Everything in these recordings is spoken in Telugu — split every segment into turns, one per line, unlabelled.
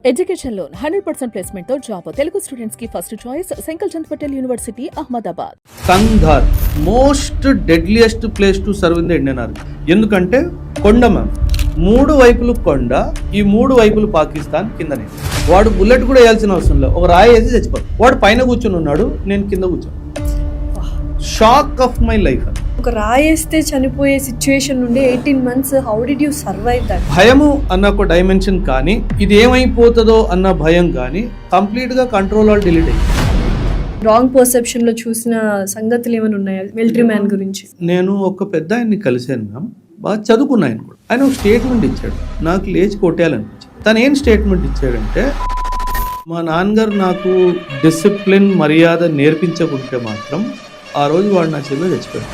ఎడ్యుకేషన్ లోన్ 100% ప్లేస్మెంట్ తో జాబ్ తెలుగు స్టూడెంట్స్ కి first choice Sankal Chand Patel university Ahmedabad.
Kandhar most deadliest place to serve in the Indian army. ఎందుకంటే కొండ మ్యామ్, మూడు వైపులు కొండ, ఈ మూడు వైపులు పాకిస్తాన్ కిందనే. వాడు బుల్లెట్ కూడా వేయాల్సిన అవసరం లేదు, ఒక రాయి వేసి చచ్చిపోతాడు. వాడు పైన కూర్చొని ఉన్నాడు, నేను కింద కూర్చొని. Shock of my life.
ఒక రాయేస్తే చనిపోయే సిచ్యువేషన్ నుండి 18 months, how did you survive that?
భయము అన్న ఒక డైమెన్షన్ కానీ, ఇది ఏమైపోతుందో అన్న భయం కానీ కంప్లీట్ గా కంట్రోల్ ఆల్ డిలీట్ అయ్యింది.
రాంగ్ పర్సెప్షన్ లో చూసిన సంగతులు ఏమైనా ఉన్నాయా మిలిటరీ మ్యాన్ గురించి?
నేను ఒక పెద్ద ఆయన్ని కలిశాను మ్యామ్, బాగా చదువుకున్న ఆయన కూడా. ఆయన ఒక స్టేట్మెంట్ ఇచ్చాడు, నాకు లేచి కొట్టేయాలనిపించింది. తను ఏం స్టేట్మెంట్ ఇచ్చాడంటే, మా నాన్నగారు నాకు డిసిప్లిన్ మర్యాద నేర్పించకుంటే మాత్రం ఆ రోజు వాడు నా చెవిలో చచ్చిపోయాడు.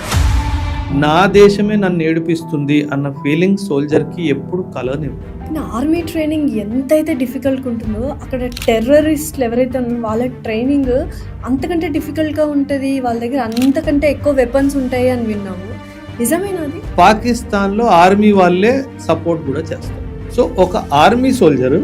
నా దేశమే నన్ను ఏడిపిస్తుంది అన్న ఫీలింగ్ సోల్జర్కి ఎప్పుడు కలనివ్వదు.
ఆర్మీ ట్రైనింగ్ ఎంతైతే డిఫికల్ట్ ఉంటుందో, అక్కడ టెర్రరిస్ట్లు ఎవరైతే ఉన్నారో వాళ్ళ ట్రైనింగ్ అంతకంటే డిఫికల్ట్గా ఉంటుంది. వాళ్ళ దగ్గర అంతకంటే ఎక్కువ వెపన్స్ ఉంటాయి అని విన్నాము. నిజమేనాది?
పాకిస్తాన్లో ఆర్మీ వాళ్ళే సపోర్ట్ కూడా చేస్తారు. సో ఒక ఆర్మీ సోల్జర్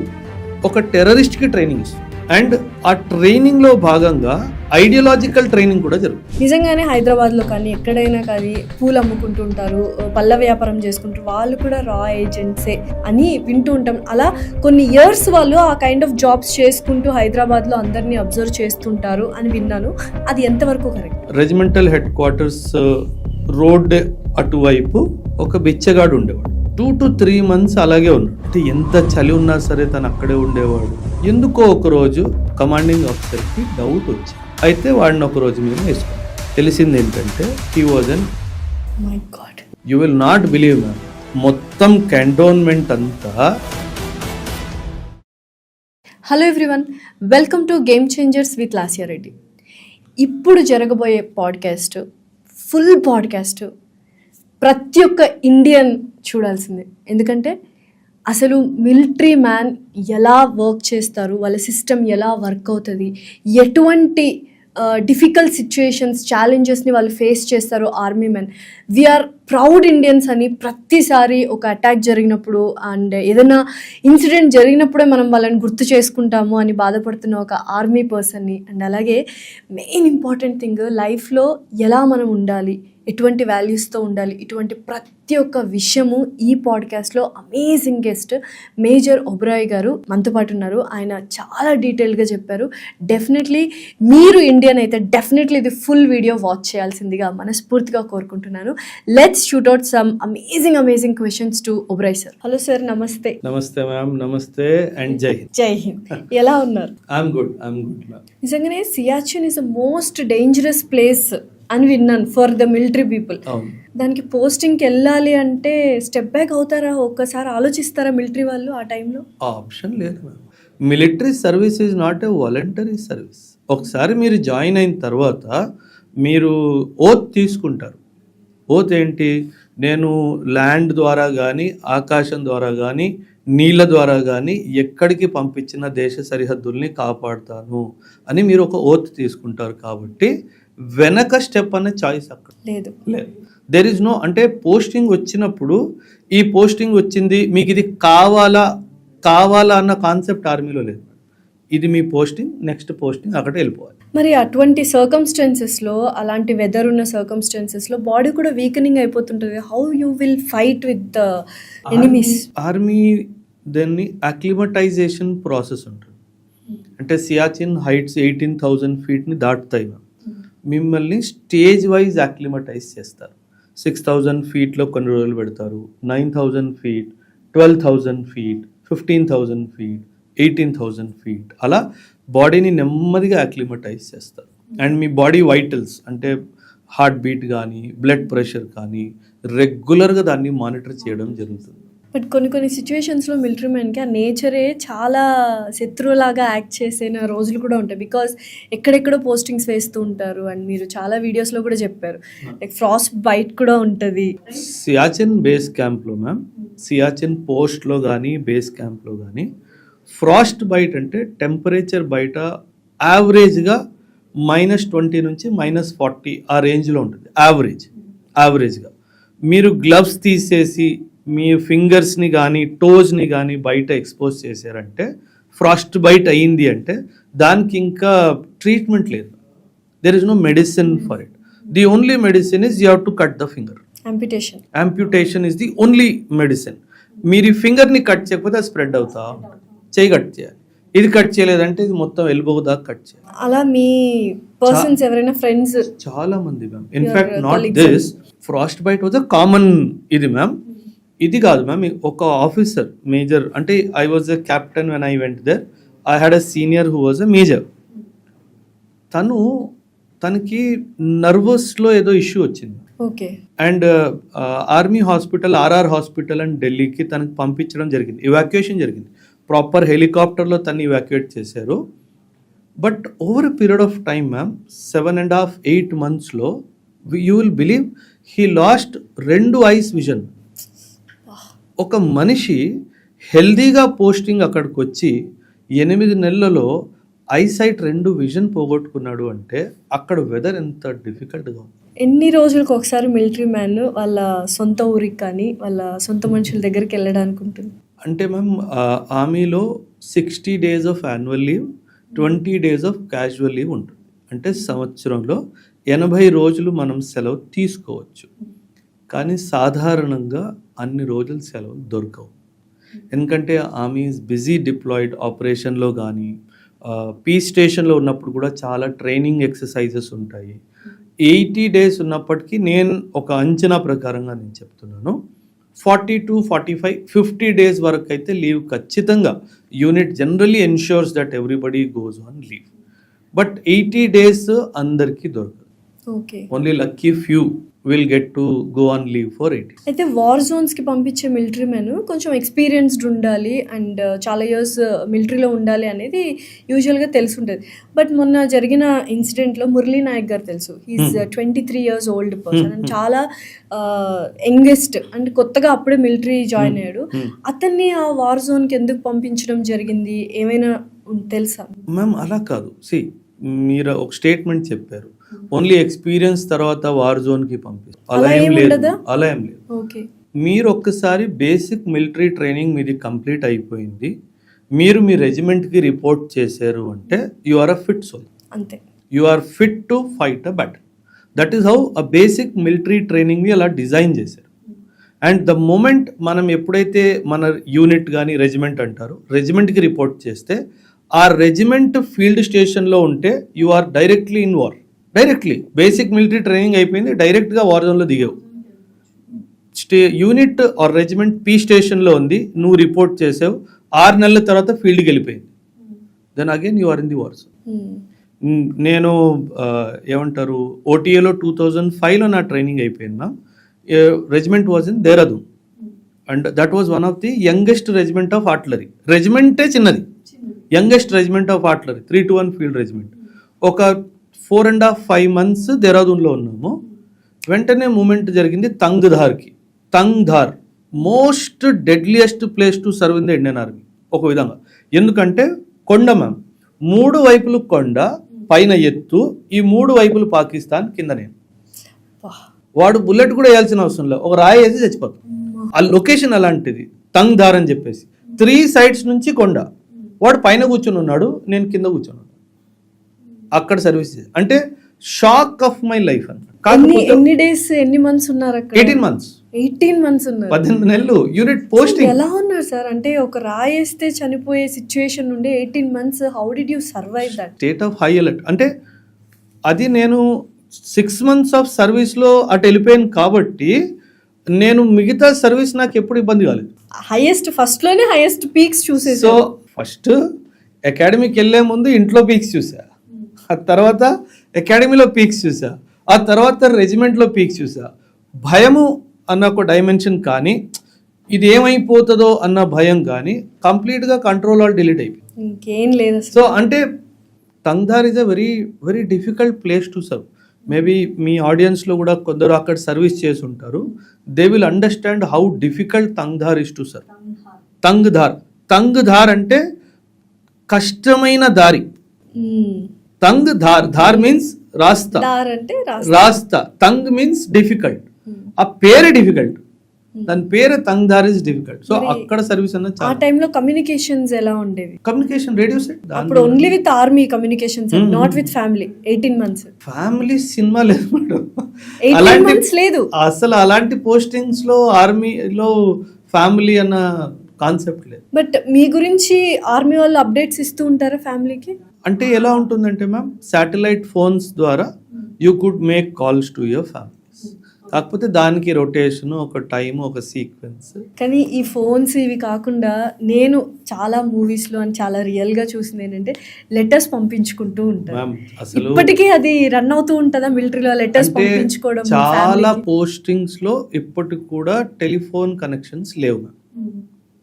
ఒక టెర్రరిస్ట్కి ట్రైనింగ్ ఇస్తుంది, అండ్ ఆ ట్రైనింగ్ లో భాగంగా ఐడియాలజికల్ ట్రైనింగ్ కూడా జరుగుతుంది.
నిజంగానే హైదరాబాద్ లో కానీ ఎక్కడైనా కానీ పూలు అమ్ముకుంటుంటారు, పళ్ళ వ్యాపారం చేసుకుంటారు, వాళ్ళు కూడా రా ఏజెంట్సే అని వింటూ ఉంటాం. అలా కొన్ని ఇయర్స్ వాళ్ళు ఆ కైండ్ ఆఫ్ జాబ్స్ చేసుకుంటూ హైదరాబాద్ లో అందరినీ అబ్జర్వ్ చేస్తుంటారు అని విన్నాను. అది ఎంతవరకు correct?
Regimental head quarters road అటువైపు ఒక బిచ్చగాడు ఉండేవాడు. 2 to 3 months అలాగే ఉన్నాడు. అంటే ఎంత చలి ఉన్నా సరే తను అక్కడే ఉండేవాడు. ఎందుకో ఒకరోజు కమాండింగ్ ఆఫీసర్కి డౌట్ వచ్చి, అయితే వాడిని ఒక రోజు మేము వేసుకున్నాం. తెలిసింది ఏంటంటే, he was an,
my God,
you will not believe ma'am, మొత్తం కంటోన్మెంట్ అంతా.
Hello everyone, welcome to game changers with Lasya Reddy. ఇప్పుడు జరగబోయే పాడ్కాస్ట్, ఫుల్ పాడ్కాస్ట్ ప్రతి ఒక్క ఇండియన్ చూడాల్సిందే. ఎందుకంటే అసలు మిలిటరీ మ్యాన్ ఎలా వర్క్ చేస్తారు, వాళ్ళ సిస్టమ్ ఎలా వర్క్ అవుతుంది, ఎటువంటి డిఫికల్ట్ సిచ్యుయేషన్స్, ఛాలెంజెస్ని వాళ్ళు ఫేస్ చేస్తారు army men. We're proud Indians అని ప్రతిసారి ఒక అటాక్ జరిగినప్పుడు అండ్ ఏదైనా ఇన్సిడెంట్ జరిగినప్పుడే మనం వాళ్ళని గుర్తు చేసుకుంటాము అని బాధపడుతున్న ఒక ఆర్మీ పర్సన్ని. అండ్ అలాగే మెయిన్ ఇంపార్టెంట్ థింగ్, లైఫ్లో ఎలా మనం ఉండాలి, ఎటువంటి వాల్యూస్తో ఉండాలి, ఇటువంటి ప్రతి ఒక్క విషయము ఈ పాడ్కాస్ట్లో అమేజింగ్ గెస్ట్ మేజర్ ఒబ్రాయ్ గారు మనతో పాటు ఉన్నారు. ఆయన చాలా డీటెయిల్గా చెప్పారు. డెఫినెట్లీ మీరు ఇండియన్ అయితే డెఫినెట్లీ ఇది ఫుల్ వీడియో వాచ్ చేయాల్సిందిగా మనస్ఫూర్తిగా కోరుకుంటున్నాను. Let's shoot out some amazing questions to Oberoi sir. Hello sir, నమస్తే.
నమస్తే మ్యామ్. నమస్తే అండ్ జై హింద్.
జై హింద్. ఎలా ఉన్నారు?
I'm good ma'am.
నిజంగానే Siachen is the most dangerous place అని విన్నాను ఫర్ ద మిలిటరీ పీపుల్. దానికి పోస్టింగ్కి వెళ్ళాలి అంటే స్టెప్ బ్యాక్ అవుతారా? ఒక్కసారి ఆలోచిస్తారా మిలిటరీ వాళ్ళు ఆ టైంలో?
ఆప్షన్ లేదు ma'am. Military service is not a voluntary service. ఒకసారి మీరు జాయిన్ అయిన తర్వాత మీరు ఓత్ తీసుకుంటారు. ఓత్ ఏంటి? నేను ల్యాండ్ ద్వారా కానీ, ఆకాశం ద్వారా కానీ, నీళ్ళ ద్వారా కానీ ఎక్కడికి పంపించిన దేశ సరిహద్దుల్ని కాపాడుతాను అని మీరు ఒక ఓత్ తీసుకుంటారు. కాబట్టి వెనక స్టెప్ అనే చాయిస్ అక్కడ లేదు. దెర్ ఈజ్ నో, అంటే పోస్టింగ్ వచ్చినప్పుడు ఈ పోస్టింగ్ వచ్చింది మీకు ఇది కావాలా అన్న కాన్సెప్ట్ ఆర్మీలో లేదు. ఇది మీ పోస్టింగ్, నెక్స్ట్ పోస్టింగ్, అక్కడే వెళ్ళిపోవాలి.
మరి అటువంటి సర్కమ్స్టాన్సెస్లో, అలాంటి వెదర్ ఉన్న సర్కమ్స్టాన్సెస్లో బాడీ కూడా వీకనింగ్ అయిపోతుంటుంది. How you will fight with the enemies?
Army దాన్ని అక్లిమటైజేషన్ ప్రాసెస్ ఉంటుంది. అంటే సియాచిన్ హైట్స్ 18,000 feetని దాటుతాయి. మిమ్మల్ని స్టేజ్ వైజ్ అక్లిమటైజ్ చేస్తారు. 6,000 feetలో కొన్ని రోజులు పెడతారు, 9,000 feet, 12,000 feet, 15,000 feet, 18,000 feet, అలా బాడీని నెమ్మదిగా అక్లిమటైజ్ చేస్తారు. అండ్ మీ బాడీ వైటల్స్ అంటే హార్ట్ బీట్ కానీ, బ్లడ్ ప్రెషర్ కానీ రెగ్యులర్గా దాన్ని మానిటర్ చేయడం జరుగుతుంది.
బట్ కొన్ని సిచ్యువేషన్స్లో మిలిటరీ మ్యాన్కి ఆ నేచరే చాలా శత్రువులాగా యాక్ట్ చేసిన రోజులు కూడా ఉంటాయి. బికాజ్ ఎక్కడెక్కడో పోస్టింగ్స్ వేస్తూ ఉంటారు అండ్ మీరు చాలా వీడియోస్లో కూడా చెప్పారు, లైక్ ఫ్రాస్ట్ బైట్ కూడా ఉంటుంది.
సియాచిన్ బేస్ క్యాంప్లో మ్యామ్, సియాచిన్ పోస్ట్లో కానీ బేస్ క్యాంప్లో కానీ ఫ్రాస్ట్ బైట్ అంటే టెంపరేచర్ బయట యావరేజ్గా -20 నుంచి -40 ఆ రేంజ్లో ఉంటుంది. యావరేజ్గా మీరు గ్లవ్స్ తీసేసి మీ ఫింగర్స్ని కానీ టోస్ని కానీ బయట ఎక్స్పోజ్ చేశారంటే ఫ్రాస్ట్ బైట్ అయ్యింది అంటే దానికి ఇంకా ట్రీట్మెంట్ లేదు. There is no medicine for it. The only medicine is you have to cut the finger. Amputation is the only medicine. మీరు ఈ ఫింగర్ని కట్ చేయకపోతే అది స్ప్రెడ్ అవుతా, చేయి కట్ చేయాలి. ఇది కట్ చేయలేదంటే ఇది మొత్తం ఎల్బో దాకా కట్ చేయాలి.
అలా మీ పర్సన్స్ ఎవరైనా ఫ్రెండ్స్
చాలా మంది ma'am. In fact not this frost bite was a common ఇది మ్యామ్. ఇది కాదు మ్యామ్, ఒక ఆఫీసర్ మేజర్, అంటే I was a captain when I went there. I had a senior who was a major. తనకి నర్వస్లో ఏదో ఇష్యూ వచ్చింది.
Okay.
And army hospital, RR hospital and ఢిల్లీకి తనకి పంపించడం జరిగింది. ఇవాక్యుయేషన్ జరిగింది. ప్రాపర్ హెలికాప్టర్లో తను ఇవాక్యుయేట్ చేశారు. But over a period of time ma'am, 7.5 8 monthsలో you will believe he lost 2 eyes vision. ఒక మనిషి హెల్దీగా పోస్టింగ్ అక్కడికి వచ్చి 8 నెలలలో ఐసైట్ 2 విజన్ పోగొట్టుకున్నాడు అంటే అక్కడ వెదర్ ఎంత డిఫికల్ట్గా ఉంది.
ఎన్ని రోజులకు ఒకసారి మిలిటరీ మ్యాన్ వాళ్ళ సొంత ఊరికి కానీ వాళ్ళ సొంత మనుషుల దగ్గరికి వెళ్ళడానికి ఉంటుంది?
అంటే మ్యామ్ ఆర్మీలో 60 days of annual leave, 20 days of casual leave ఉంటుంది. అంటే సంవత్సరంలో 80 రోజులు మనం సెలవు తీసుకోవచ్చు. కానీ సాధారణంగా అన్ని రోజులు సెలవు దొరకవు. ఎందుకంటే ఆర్మీ ఈజ్ బిజీ డిప్లాయిడ్ ఆపరేషన్లో కానీ, పీస్ స్టేషన్లో ఉన్నప్పుడు కూడా చాలా ట్రైనింగ్ ఎక్సర్సైజెస్ ఉంటాయి. 80 days ఉన్నప్పటికీ నేను ఒక అంచనా ప్రకారంగా నేను చెప్తున్నాను, 40 to 45, 50 days వరకు అయితే లీవ్ ఖచ్చితంగా unit generally ensures that everybody goes on leave. But 80 days అందరికీ దొరకదు.
Okay.
Only lucky few will get to go on leave for 80.
అయితే వార్ జోన్స్కి పంపించే మిలిటరీ మ్యాన్ కొంచెం ఎక్స్పీరియన్స్డ్ ఉండాలి అండ్ చాలా ఇయర్స్ మిలిటరీలో ఉండాలి అనేది యూజువల్గా తెలిసి ఉంటుంది. బట్ మొన్న జరిగిన ఇన్సిడెంట్లో మురళీ నాయక్ గారు తెలుసు, he's 23 years old person and చాలా యంగెస్ట్ అండ్ కొత్తగా అప్పుడే మిలిటరీ జాయిన్ అయ్యాడు. అతన్ని ఆ వార్ జోన్కి ఎందుకు పంపించడం జరిగింది, ఏమైనా తెలుసా?
మ్యామ్ అలా కాదు. మీరు ఒక స్టేట్మెంట్ చెప్పారు, ఓన్లీ ఎక్స్పీరియన్స్ తర్వాత వార్ జోన్కి పంపిస్తారు. అలా ఏం లేదు.
ఓకే.
మీరు ఒక్కసారి బేసిక్ మిలిటరీ ట్రైనింగ్ మీది కంప్లీట్ అయిపోయింది, మీరు మీ రెజిమెంట్కి రిపోర్ట్ చేశారు అంటే you are a fit soul.
అంతే.
You are fit to fight a battle. That is how a basic military ట్రైనింగ్ని అలా డిజైన్ చేశారు. అండ్ ద మూమెంట్ మనం ఎప్పుడైతే మన యూనిట్ కానీ రెజిమెంట్ అంటారు, రెజిమెంట్కి రిపోర్ట్ చేస్తే ఆ రెజిమెంట్ ఫీల్డ్ స్టేషన్లో ఉంటే you are directly in war. Directly basic military training అయిపోయింది, డైరెక్ట్గా వార్ జోన్లో దిగావు. యూనిట్ ఆర్ రెజిమెంట్ పీ స్టేషన్లో ఉంది, నువ్వు రిపోర్ట్ చేసావు, 6 నెలల తర్వాత ఫీల్డ్కి వెళ్ళిపోయింది, then again you are in the war zone. నేను ఏమంటారు ఓటీఏలో 2005లో నా ట్రైనింగ్ అయిపోయింది ma'am. Regiment was in Dehradun and that was one of the youngest regiment of artillery. రెజిమెంటే చిన్నది, youngest regiment of artillery, 3-1 field regiment. ఒక 4.5 months దేహరాదూన్లో ఉన్నాము. వెంటనే మూమెంట్ జరిగింది తంగ్ధార్కి. Tangdhar most deadliest place to serve in the Indian army ఒక విధంగా. ఎందుకంటే కొండ మ్యామ్, 3 వైపులు కొండ, పైన ఎత్తు, ఈ 3 వైపులు పాకిస్తాన్, కింద నేను. వాడు బుల్లెట్ కూడా వేయాల్సిన అవసరం లేదు, ఒక రాయి వేసి చచ్చిపోతాం. ఆ లొకేషన్ అలాంటిది తంగ్ధార్ అని చెప్పేసి. 3 sides నుంచి కొండ, వాడు పైన కూర్చొని ఉన్నాడు, నేను కింద కూర్చొని. అక్కడ సర్వీస్ అంటే షాక్ ఆఫ్ మై లైఫ్ అన్నమాట.
ఎన్ని డేస్ ఎన్ని మంత్స్ ఉన్నారు అక్కడ?
18 months.
18 months ఉన్నారు.
18 నెలలు యూనిట్ పోస్టింగ్.
ఎలా ఉన్నారు సార్? అంటే ఒక రాయేస్తే చనిపోయే సిచ్యువేషన్ నుండి 18 months, how did you survive that?
State of high alert. అంటే అది నేను 6 months ఆఫ్ సర్వీస్లో అటు వెళ్ళిపోయాను కాబట్టి నేను మిగతా సర్వీస్ నాకు ఎప్పుడు ఇబ్బంది కాలేదు.
ఫస్ట్లోనే హైయెస్ట్ పీక్స్ చూసేసి.
సో ఫస్ట్ అకాడమీకి వెళ్ళే ముందు ఇంట్లో పీక్స్ చూసా, ఆ తర్వాత అకాడమీలో పీక్స్ చూసా, ఆ తర్వాత రెజిమెంట్లో పీక్స్ చూసా. భయము అన్న ఒక డైమెన్షన్ కానీ, ఇది ఏమైపోతుందో అన్న భయం కానీ కంప్లీట్గా కంట్రోల్ ఆల్ డిలీట్ అయిపోయింది,
ఇంకేం లేదు.
సో అంటే Tangdhar is a very very difficult place to serve. Maybe మీ ఆడియన్స్లో కూడా కొందరు అక్కడ సర్వీస్ చేసి ఉంటారు, they will understand how difficult Tangdhar is to serve. Tangdhar అంటే కష్టమైన దారి. Tangdhar, dhar means rasta, rasta. Tang means difficult. ఆ పేరే డిఫికల్ట్. దాని పేరే తంగ్ధార్ ఇస్ డిఫికల్ట్. సో
మరి
అక్కడ సర్వీస్ అన్నది
ఆ
చాలా
టైంలో కమ్యూనికేషన్స్ ఎలా ఉండేవి?
Communication radio set.
అప్పుడు only with army communications, not with family. 18 months
family cinema లేదు మేడం.
18 months లేదు
అసలు అలాంటి పోస్టింగ్స్ లో ఆర్మీలో ఫ్యామిలీ అన్న కాన్సెప్ట్ లేదు.
బట్ మీ గురించి ఆర్మీ వాళ్ళు అప్డేట్స్ ఇస్తూ ఉంటారా ఫ్యామిలీకి?
అంటే ఎలా ఉంటుందంటే మ్యామ్, శాటిలైట్ ఫోన్స్ ద్వారా you could make calls to your families. కాకపోతే దానికి రొటేషన్, ఒక టైం, ఒక సీక్వెన్స్.
కానీ ఈ ఫోన్స్ ఇవి కాకుండా నేను చాలా మూవీస్లో అని చాలా రియల్గా చూసింది ఏంటంటే లెటర్స్ పంపించుకుంటూ ఉంటారు.
మ్యామ్ అసలు
ఇప్పటికీ అది రన్ అవుతూ ఉంటుందా మిలిటరీలో, లెటర్స్ పంపించుకోవడం?
చాలా పోస్టింగ్స్ లో ఇప్పటికి కూడా టెలిఫోన్ కనెక్షన్స్ లేవు మ్యామ్.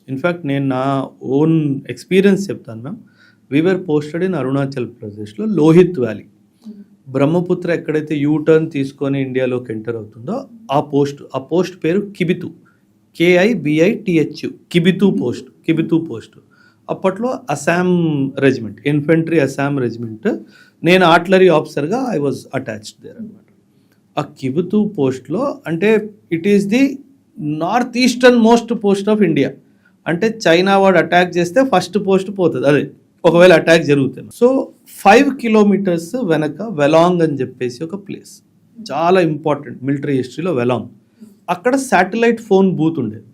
ఇన్ఫ్యాక్ట్ నేను నా ఓన్ ఎక్స్పీరియన్స్ చెప్తాను ma'am. We're posted in Arunachal ప్రదేశ్లో లోహిత్ వ్యాలీ. బ్రహ్మపుత్ర ఎక్కడైతే యూటర్న్ తీసుకొని ఇండియాలోకి ఎంటర్ అవుతుందో ఆ పోస్ట్ పేరు కిబితు, KIBITH, కిబితు పోస్ట్. అప్పట్లో Assam regiment, infantry Assam regiment. నేను ఆర్టిలరీ ఆఫీసర్గా ఐ వాజ్ అటాచ్డ్ దేర్ అనమాట. ఆ కిబితు పోస్ట్లో అంటే it is the north eastern most post of India. అంటే చైనా వాడు అటాక్ చేస్తే ఫస్ట్ పోస్ట్ పోతుంది అదే, ఒకవేళ అటాక్ జరుగుతుంది. సో 5 kilometers వెనక వెలాంగ్ అని చెప్పేసి ఒక ప్లేస్, చాలా ఇంపార్టెంట్ మిలిటరీ హిస్టరీలో వెలాంగ్. అక్కడ శాటిలైట్ ఫోన్ బూత్ ఉండేది.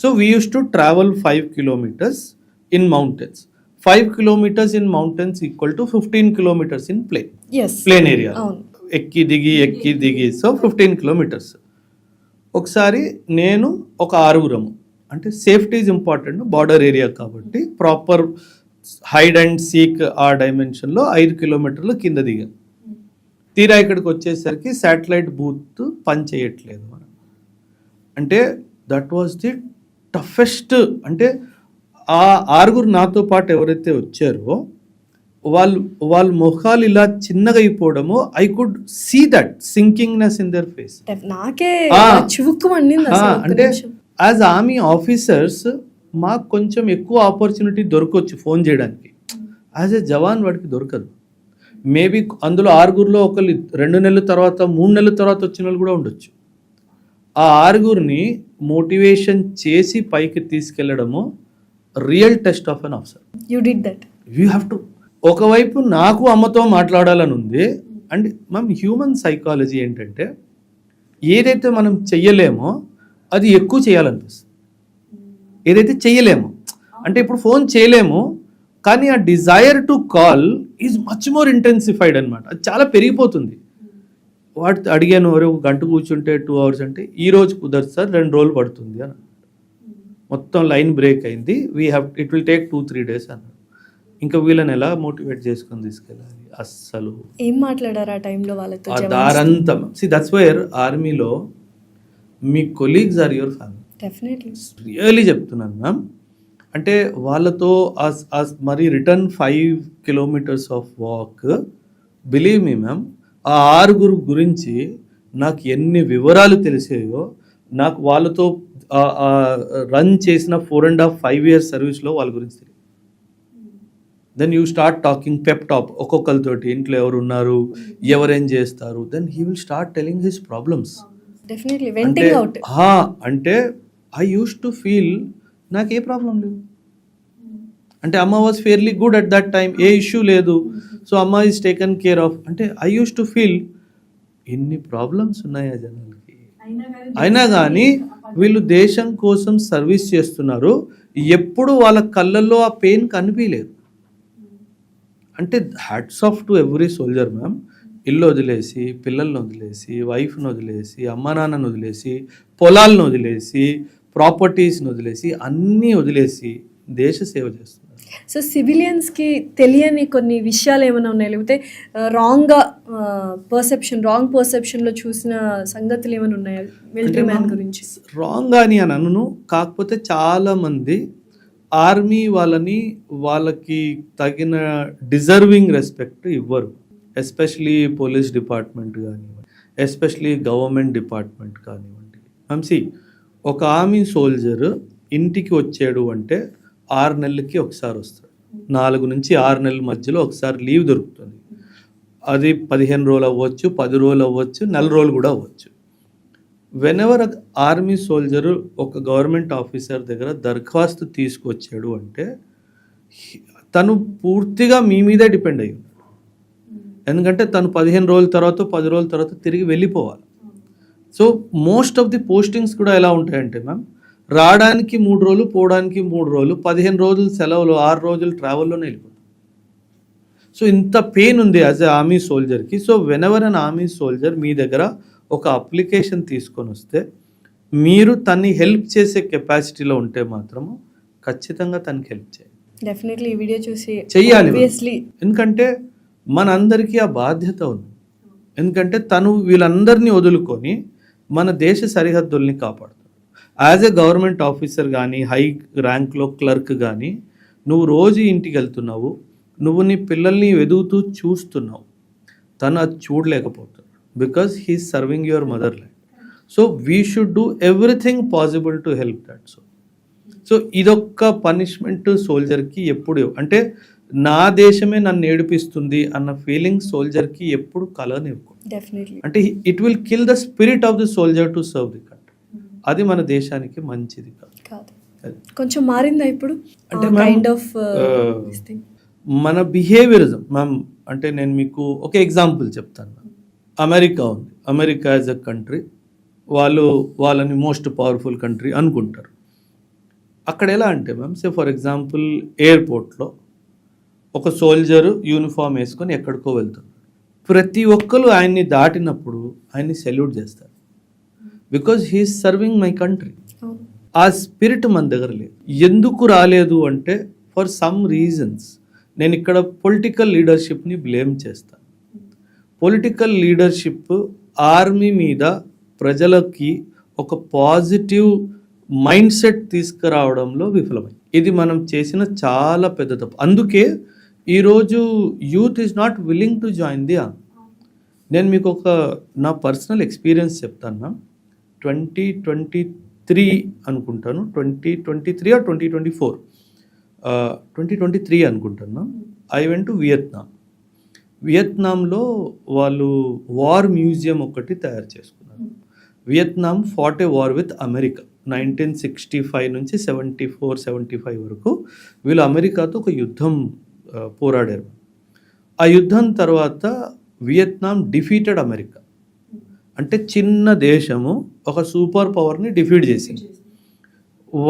So we use to travel 5 kilometers in mountains. 5 kilometers in mountains equal to 15 kilometers in plane area. ఎక్కి దిగి సో 15 kilometers. ఒకసారి నేను ఒక 6 అంటే safety is important, border area కాబట్టి ప్రాపర్ హైడ్ అండ్ సీక్ ఆ డైమెన్షన్లో 5 kilometers కింద దిగాం. తీరా ఇక్కడికి వచ్చేసరికి శాటిలైట్ బూత్ పనిచేయట్లేదు మనం. అంటే దట్ వాజ్ ది టఫెస్ట్. అంటే ఆ 6 నాతో పాటు ఎవరైతే వచ్చారో వాళ్ళ ముఖాలు ఇలా చిన్నగా అయిపోవడము, I could see that sinkingness in their face.
నాకే చివుక్కుమండింది అసలు.
అంటే యాజ్ ఆర్మీ ఆఫీసర్స్ మాకు కొంచెం ఎక్కువ ఆపర్చునిటీ దొరకవచ్చు ఫోన్ చేయడానికి. యాజ్ ఎ జవాన్ వాడికి దొరకదు. మేబీ అందులో 6 ఒకళ్ళు 2 నెలల తర్వాత 3 నెలల తర్వాత వచ్చిన వాళ్ళు కూడా ఉండొచ్చు. ఆ 6 మోటివేషన్ చేసి పైకి తీసుకెళ్లడము real test of an officer.
You did that.
You have to. ఒకవైపు నాకు అమ్మతో మాట్లాడాలని ఉంది. అండ్ మనం హ్యూమన్ సైకాలజీ ఏంటంటే ఏదైతే మనం చెయ్యలేమో అది ఎక్కువ చేయాలనిపిస్తుంది. ఏదైతే చెయ్యలేము అంటే ఇప్పుడు ఫోన్ చేయలేము, కానీ ఆ desire to call is much more intensified అనమాట. అది చాలా పెరిగిపోతుంది. వాటి అడిగాను, ఒక గంట కూర్చుంటే 2 hours అంటే ఈ రోజు కుదరదు సార్, 2 రోజులు పడుతుంది అని. మొత్తం లైన్ బ్రేక్ అయింది. ఇట్ విల్ టేక్ 2-3 days అన్నాడు. ఇంకా వీళ్ళని ఎలా మోటివేట్ చేసుకొని తీసుకెళ్ళాలి? అస్సలు
ఏం మాట్లాడారు ఆ టైంలో వాళ్ళతో?
దారంతా దట్స్ వైర్ ఆర్మీలో మీ colleagues are your family.
Definitely
really చెప్తున్నాను మ్యామ్. అంటే వాళ్ళతో మరి return 5 kilometers of walk, believe me ma'am, ఆ 6 గురించి నాకు ఎన్ని వివరాలు తెలిసాయో. నాకు వాళ్ళతో రన్ చేసిన 4.5 years సర్వీస్లో వాళ్ళ గురించి తెలియదు. Then you start talking pep talk ఒక్కొక్కరితోటి, ఇంట్లో ఎవరు ఉన్నారు, ఎవరేం చేస్తారు. Then he will start telling his problems.
Definitely venting out.
అంటే ఐ యూస్ టు ఫీల్ నాకు ఏ ప్రాబ్లం లేదు. అంటే అమ్మ was fairly good at that time, ఏ ఇష్యూ లేదు. సో అమ్మ ఈజ్ టేకన్ కేర్ ఆఫ్. అంటే ఐ యూస్ టు ఫీల్ ఎన్ని ప్రాబ్లమ్స్ ఉన్నాయా జనాలకి, అయినా కానీ వీళ్ళు దేశం కోసం సర్వీస్ చేస్తున్నారు. ఎప్పుడు వాళ్ళ కళ్ళల్లో ఆ పెయిన్ కనిపించలేదు. అంటే hats off to every soldier ma'am. ఇల్లు వదిలేసి, పిల్లల్ని వదిలేసి, వైఫ్ని వదిలేసి, అమ్మ నాన్నని వదిలేసి, పొలాలను వదిలేసి, ప్రాపర్టీస్ని వదిలేసి, అన్నీ వదిలేసి దేశ సేవ చేస్తున్నారు.
సో సివిలియన్స్కి తెలియని కొన్ని విషయాలు ఏమైనా ఉన్నాయి, లేకపోతే రాంగ్ పర్సెప్షన్లో చూసిన సంగతులు ఏమైనా ఉన్నాయా మిలిటరీ మ్యాన్ గురించి?
రాంగ్ అని అనను, కాకపోతే చాలామంది ఆర్మీ వాళ్ళకి తగిన డిజర్వింగ్ రెస్పెక్ట్ ఇవ్వరు. ఎస్పెషలీ పోలీస్ డిపార్ట్మెంట్ కానివ్వండి, ఎస్పెషలీ గవర్నమెంట్ డిపార్ట్మెంట్ కానివ్వండి. మంచి ఒక ఆర్మీ సోల్జర్ ఇంటికి వచ్చాడు అంటే 6 నెలలకి ఒకసారి వస్తాడు. 4 నుంచి 6 నెలల మధ్యలో ఒకసారి లీవ్ దొరుకుతుంది. అది 15 రోజులు అవ్వచ్చు, 10 రోజులు అవ్వచ్చు, 4 రోజులు కూడా అవ్వచ్చు. వెన్ ఎవర్ ఆర్మీ సోల్జరు ఒక గవర్నమెంట్ ఆఫీసర్ దగ్గర దరఖాస్తు తీసుకొచ్చాడు అంటే తను పూర్తిగా మీ మీదే డిపెండ్ అయ్యి ఉన్నాడు. ఎందుకంటే తను 15 రోజుల తర్వాత 10 రోజుల తర్వాత తిరిగి వెళ్ళిపోవాలి. So most of the postings కూడా ఎలా ఉంటాయంటే మ్యామ్, రావడానికి 3 రోజులు, పోవడానికి 3 రోజులు, 15 రోజులు సెలవులు, 6 రోజులు ట్రావెల్లోనే వెళ్ళిపోతుంది. సో ఇంత పెయిన్ ఉంది యాజ్ ఎ ఆర్మీ సోల్జర్కి. So whenever an army soldier మీ దగ్గర ఒక అప్లికేషన్ తీసుకొని వస్తే మీరు తన్ని హెల్ప్ చేసే కెపాసిటీలో ఉంటే మాత్రము ఖచ్చితంగా తనకి హెల్ప్ చేయాలి.
డెఫినెట్లీ ఈ వీడియో చూసి
చెయ్యాలి.
obviously
ఎందుకంటే మనందరికీ ఆ బాధ్యత ఉంది. ఎందుకంటే తను వీళ్ళందరినీ వదులుకొని మన దేశ సరిహద్దుల్ని కాపాడుతాడు. యాజ్ ఎ గవర్నమెంట్ ఆఫీసర్ కానీ, హై ర్యాంక్లో క్లర్క్ కానీ, నువ్వు రోజు ఇంటికి వెళ్తున్నావు, నువ్వు నీ పిల్లల్ని వెదుగుతూ చూస్తున్నావు, తను అది చూడలేకపోతున్నాడు. Because he is serving your motherland. So we should do everything possible to help that. So ఇదొక్క పనిష్మెంట్ సోల్జర్కి ఎప్పుడు, అంటే నా దేశమే నన్ను ఏడిపిస్తుంది అన్న ఫీలింగ్ సోల్జర్కి ఎప్పుడు కలనివ్వకు.
డెఫినెట్లీ
అంటే it will kill the spirit of the soldier to serve the country. అది మన దేశానికి మంచిది కాదు.
కొంచెం మారిందా ఇప్పుడు
అంటే
కైండ్ ఆఫ్
మన బిహేవియరిజం మ్యామ్. అంటే నేను మీకు ఒక ఎగ్జాంపుల్ చెప్తాను. అమెరికా ఉంది. అమెరికా యాజ్ అ కంట్రీ వాళ్ళని మోస్ట్ పవర్ఫుల్ కంట్రీ అనుకుంటారు. అక్కడ ఎలా అంటే మ్యామ్, సే ఫర్ ఎగ్జాంపుల్ ఎయిర్పోర్ట్లో ఒక సోల్జరు యూనిఫామ్ వేసుకొని ఎక్కడికో వెళ్తారు. ప్రతి ఒక్కరు ఆయన్ని దాటినప్పుడు ఆయన్ని సెల్యూట్ చేస్తారు. Because he's serving my country. ఆ స్పిరిట్ మన దగ్గర లేదు. ఎందుకు రాలేదు అంటే ఫర్ సమ్ రీజన్స్. నేను ఇక్కడ పొలిటికల్ లీడర్షిప్ని బ్లేమ్ చేస్తాను. పొలిటికల్ లీడర్షిప్ ఆర్మీ మీద ప్రజలకి ఒక పాజిటివ్ మైండ్ సెట్ తీసుకురావడంలో విఫలమైంది. ఇది మనం చేసిన చాలా పెద్ద తప్పు. అందుకే ఈరోజు youth is not willing to join the army. నేను మీకు ఒక నా పర్సనల్ ఎక్స్పీరియన్స్ చెప్తాను మ్యామ్. 2023 అనుకుంటాను, 2023 or 2024, 2023 అనుకుంటాను మ్యామ్. ఐ వెంట్ టు వియత్నాంలో వాళ్ళు వార్ మ్యూజియం ఒకటి తయారు చేసుకున్నారు. Vietnam fought a war with America 1965 నుంచి 74-75 వరకు వీళ్ళు అమెరికాతో ఒక యుద్ధం పోరాడారు. ఆ యుద్ధం తర్వాత వియత్నాం డిఫీటెడ్ అమెరికా. అంటే చిన్న దేశము ఒక సూపర్ పవర్ని డిఫీట్ చేసింది.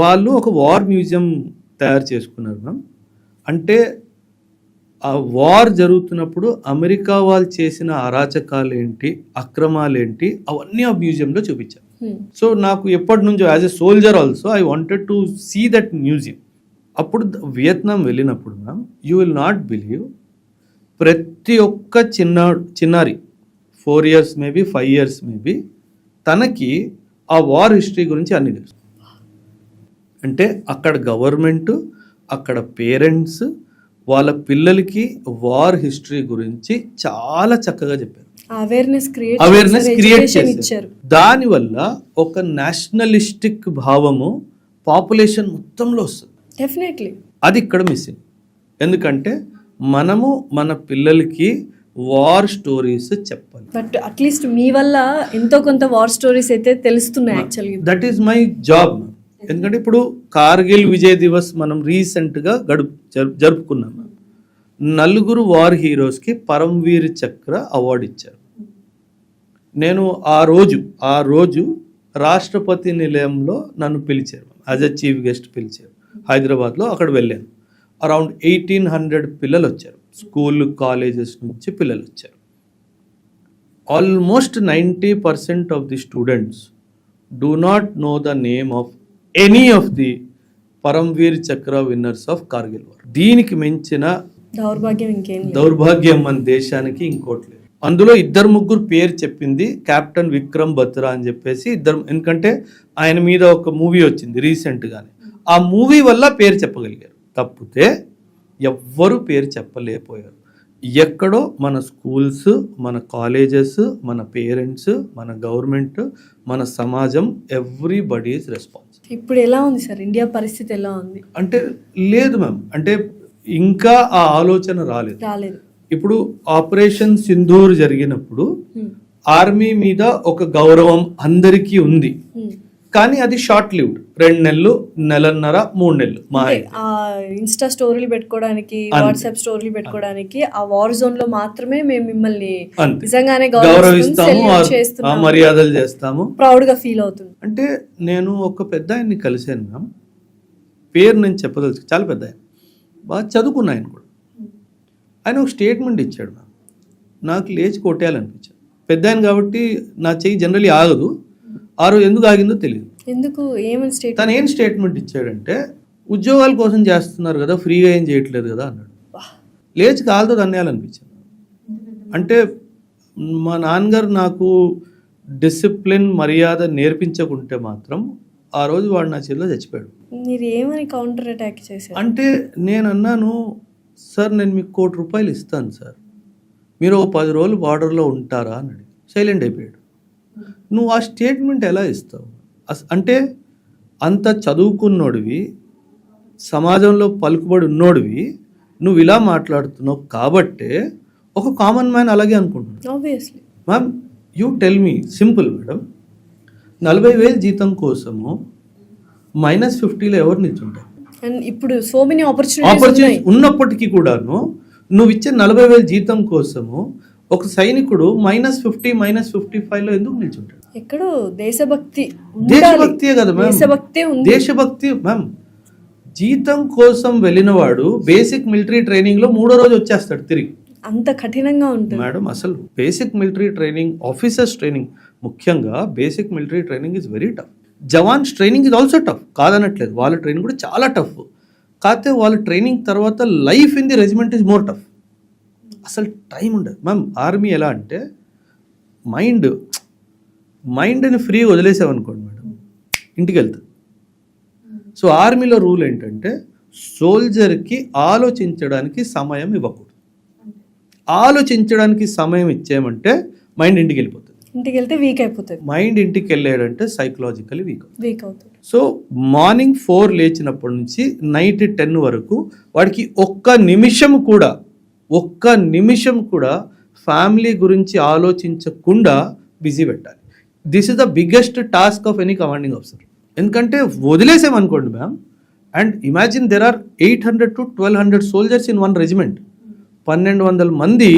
వాళ్ళు ఒక వార్ మ్యూజియం తయారు చేసుకున్నారు మ్యామ్. అంటే ఆ వార్ జరుగుతున్నప్పుడు అమెరికా వాళ్ళు చేసిన అరాచకాలు ఏంటి, అక్రమాలు ఏంటి, అవన్నీ ఆ మ్యూజియంలో చూపించారు. సో నాకు ఎప్పటి నుంచో as a soldier also I wanted to see that museum. అప్పుడు వియత్నాం వెళ్ళినప్పుడు ma'am, you will not believe, ప్రతి ఒక్క చిన్నారి 4 years మేబీ 5 years మేబీ తనకి ఆ వార్ హిస్టరీ గురించి అన్ని తెలుసు. అంటే అక్కడ గవర్నమెంట్, అక్కడ పేరెంట్స్ వాళ్ళ పిల్లలకి వార్ హిస్టరీ గురించి చాలా చక్కగా చెప్పారు. అవేర్నెస్ క్రియేట్ చేశారు. దానివల్ల ఒక నేషనలిస్టిక్ భావము పాపులేషన్ మొత్తంలో వస్తుంది.
డెఫినెట్లీ
అది ఇక్కడ మిస్సింగ్. ఎందుకంటే మనము మన పిల్లలకి వార్ స్టోరీస్ చెప్పాలి.
బట్ అట్లీస్ట్ మీ వల్ల ఎంతో కొంత వార్ స్టోరీస్ అయితే తెలుస్తున్నాయి actually.
That is my job. ఎందుకంటే ఇప్పుడు కార్గిల్ విజయ్ దివస్ మనం రీసెంట్గా జరుపుకున్నాం. 4 వార్ హీరోస్కి పరమ్వీర్ చక్ర అవార్డు ఇచ్చారు. నేను ఆ రోజు రాష్ట్రపతి నిలయంలో నన్ను పిలిచారు, యాజ్ ఎ చీఫ్ గెస్ట్ పిలిచారు హైదరాబాద్లో. అక్కడ వెళ్ళాను. అరౌండ్ 1800 పిల్లలు వచ్చారు. స్కూల్ కాలేజెస్ నుంచి పిల్లలు వచ్చారు. Almost 90% of the students do not know the name of any of the Param Bir చక్ర విన్నర్స్ ఆఫ్ కార్గిల్ వార్. దీనికి మించిన దౌర్భాగ్యం మన దేశానికి ఇంకోటి లేదు. అందులో 2-3 పేరు చెప్పింది కెప్టెన్ విక్రమ్ బత్రా అని చెప్పేసి ఇద్దరు. ఎందుకంటే ఆయన మీద ఒక మూవీ వచ్చింది రీసెంట్గానే. ఆ మూవీ వల్ల పేరు చెప్పగలిగారు. తప్పితే ఎవ్వరూ పేరు చెప్పలేకపోయారు. ఎక్కడో మన స్కూల్స్, మన కాలేజెస్, మన పేరెంట్స్, మన గవర్నమెంట్, మన సమాజం, ఎవ్రీబడీ ఈజ్ రెస్పాన్సిబుల్.
ఇప్పుడు ఎలా ఉంది సార్ ఇండియా పరిస్థితి ఎలా ఉంది
అంటే? లేదు మ్యామ్, అంటే ఇంకా ఆ ఆలోచన రాలేదు.
రాలేదు.
ఇప్పుడు ఆపరేషన్ సింధూర్ జరిగినప్పుడు ఆర్మీ మీద ఒక గౌరవం అందరికీ ఉంది, కానీ అది షార్ట్ లివ్డ్. 2 నెలలు, నెలన్నర, 3 నెలలు మా
ఆ ఇన్స్టా స్టోరీలు పెట్టుకోవడానికి, వాట్సాప్ స్టోరీలు పెట్టుకోవడానికి, ఆ వార్ జోన్ లో మాత్రమే మేము మిమ్మల్ని నిజంగానే
గౌరవిస్తాము, మర్యాదలు చేస్తాము,
ప్రౌడ్ గా ఫీల్ అవుతుంది.
అంటే నేను ఒక పెద్ద ఆయన్ని కలిశాను మ్యామ్, పేరు నేను చెప్పదలుచు, చాలా పెద్ద ఆయన, బాగా చదువుకున్న ఆయన కూడా. ఆయన ఒక స్టేట్మెంట్ ఇచ్చాడు మ్యామ్, నాకు లేచి కొట్టేయాలనిపించాడు. పెద్ద ఆయన కాబట్టి నా చెయ్యి జనరలీ ఆగదు, ఆ రోజు ఎందుకు ఆగిందో తెలియదు.
ఎందుకు, ఏమని స్టేట్మెంట్?
తను ఏం స్టేట్మెంట్ ఇచ్చాడంటే, ఉద్యోగాల కోసం చేస్తున్నారు కదా, ఫ్రీగా ఏం చేయట్లేదు కదా అన్నాడు. లేచి కాలుతో తన్నేయాలనిపించింది. అంటే మా నాన్నగారు నాకు డిసిప్లిన్, మర్యాద నేర్పించకుంటే మాత్రం ఆ రోజు వాడు నా చేతిలో చచ్చిపోయాడు.
మీరు ఏమని కౌంటర్ అటాక్ చేశారు?
అంటే నేను అన్నాను, సార్ నేను మీకు ₹1 కోటి ఇస్తాను సార్, మీరు ఒక 10 రోజులు బార్డర్లో ఉంటారా అన్నాడు. సైలెంట్ అయిపోయాడు. నువ్వు ఆ స్టేట్మెంట్ ఎలా ఇస్తావు? అంటే అంత చదువుకున్నోడివి, సమాజంలో పలుకుబడి ఉన్నోడివి, నువ్వు ఇలా మాట్లాడుతున్నావు కాబట్టే ఒక కామన్ మ్యాన్ అలాగే అనుకుంటున్నాడు.
Obviously
ma'am, you tell me, simple madam, 40,000 జీతం కోసము -50లో ఎవరు నిల్చుంటారు?
అండ్ ఇప్పుడు సో మెనీ ఆపర్చునిటీస్
ఉన్నప్పటికీ కూడాను నువ్వు ఇచ్చే 40,000 జీతం కోసము ఒక సైనికుడు -50, -55లో ఎందుకు నిల్చుంటాడు?
ఎక్కడో దేశభక్తి,
దేశభక్తియే కదా మ్యామ్,
దేశభక్తి ఉంది.
దేశభక్తి మ్యామ్. జీతం కోసం వెళ్ళినవాడు బేసిక్ మిలిటరీ ట్రైనింగ్ లో 3వ రోజు వచ్చేస్తాడు తిరిగి.
అంత కఠినంగా ఉంటుంది
మేడం. అసలు basic military training, officers training, ముఖ్యంగా basic military training is very tough. Jawans training is also tough, కాదనట్లేదు, వాళ్ళ ట్రైనింగ్ కూడా చాలా టఫ్. కాకపోతే వాళ్ళ ట్రైనింగ్ తర్వాత life in the regiment is more tough. అసలు టైం ఉండదు మ్యామ్. ఆర్మీ ఎలా అంటే మైండ్ని ఫ్రీ వదిలేసామనుకోండి మేడం, ఇంటికి వెళ్తుంది. సో ఆర్మీలో రూల్ ఏంటంటే సోల్జర్కి ఆలోచించడానికి సమయం ఇవ్వకూడదు. ఆలోచించడానికి సమయం ఇచ్చేయమంటే మైండ్ ఇంటికి వెళ్ళిపోతుంది.
ఇంటికి వెళ్తే వీక్ అయిపోతుంది.
మైండ్ ఇంటికి వెళ్ళాడంటే సైకలాజికల్లీ వీక్
అవుతుంది.
సో మార్నింగ్ 4 లేచినప్పటి నుంచి నైట్ 10 వరకు వాడికి ఒక్క నిమిషం కూడా ఫ్యామిలీ గురించి ఆలోచించకుండా బిజీ పెట్టాలి. This is the biggest task of any commanding officer. ఎందుకంటే వదిలేసామనుకోండి ma'am, and imagine there are 800 to 1200 soldiers in 1 regiment. 1200 మంది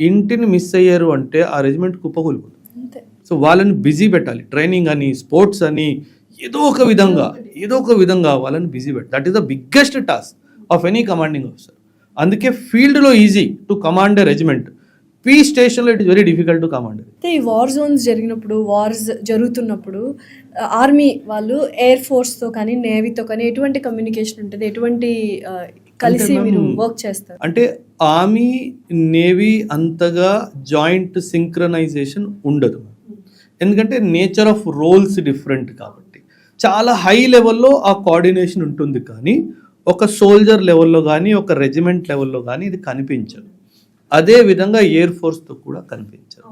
ఇంటిని మిస్ అయ్యారు అంటే ఆ రెజిమెంట్ కుప్పకూలిపోతుంది. సో వాళ్ళని బిజీ పెట్టాలి, ట్రైనింగ్ అని, స్పోర్ట్స్ అని, ఏదో ఒక విధంగా వాళ్ళని బిజీ పెట్టాలి. That is the biggest task of any commanding officer. అందుకే ఫీల్డ్లో easy to command a regiment, peace స్టేషన్లో it is very difficult to command.
ఈ వార్ జోన్స్ జరిగినప్పుడు, వార్స్ జరుగుతున్నప్పుడు ఆర్మీ వాళ్ళు ఎయిర్ ఫోర్స్తో కానీ, నేవీతో కానీ ఎటువంటి కమ్యూనికేషన్ ఉంటుంది? ఎటువంటి కలిసి మీరు వర్క్ చేస్తారు?
అంటే ఆర్మీ, నేవీ అంతగా జాయింట్ సింక్రనైజేషన్ ఉండదు. ఎందుకంటే నేచర్ ఆఫ్ రోల్స్ డిఫరెంట్ కాబట్టి చాలా హై లెవెల్లో ఆ కోఆర్డినేషన్ ఉంటుంది, కానీ ఒక సోల్జర్ లెవెల్లో కానీ, ఒక రెజిమెంట్ లెవెల్లో కానీ ఇది కనిపించదు. అదే విధంగా ఎయిర్ ఫోర్స్తో కూడా కనిపించదు.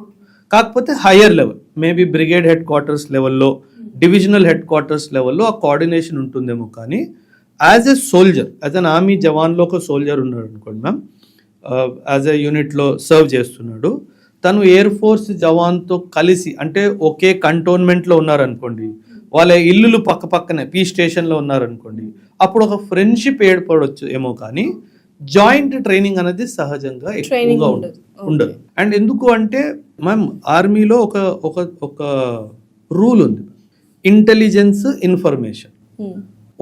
కాకపోతే higher level, maybe brigade headquarters లెవెల్లో, డివిజనల్ హెడ్ క్వార్టర్స్ లెవెల్లో ఆ కోఆర్డినేషన్ ఉంటుందేమో. కానీ as a soldier, as an army జవాన్లో ఒక సోల్జర్ ఉన్నాడు అనుకోండి మ్యామ్, యాజ్ ఎ యూనిట్లో సర్వ్ చేస్తున్నాడు, తను ఎయిర్ ఫోర్స్ జవాన్తో కలిసి, అంటే ఒకే కంటోన్మెంట్లో ఉన్నారనుకోండి, వాళ్ళ ఇల్లులు పక్కనే పీ స్టేషన్లో ఉన్నారనుకోండి, అప్పుడు ఒక ఫ్రెండ్షిప్ ఏర్పడవచ్చు ఏమో, కానీ జాయింట్ ట్రైనింగ్ అనేది సహజంగా ఎక్కువగా ఉండదు. అండ్ ఎందుకు అంటే మ్యామ్, ఆర్మీలో ఒక రూల్ ఉంది, intelligence information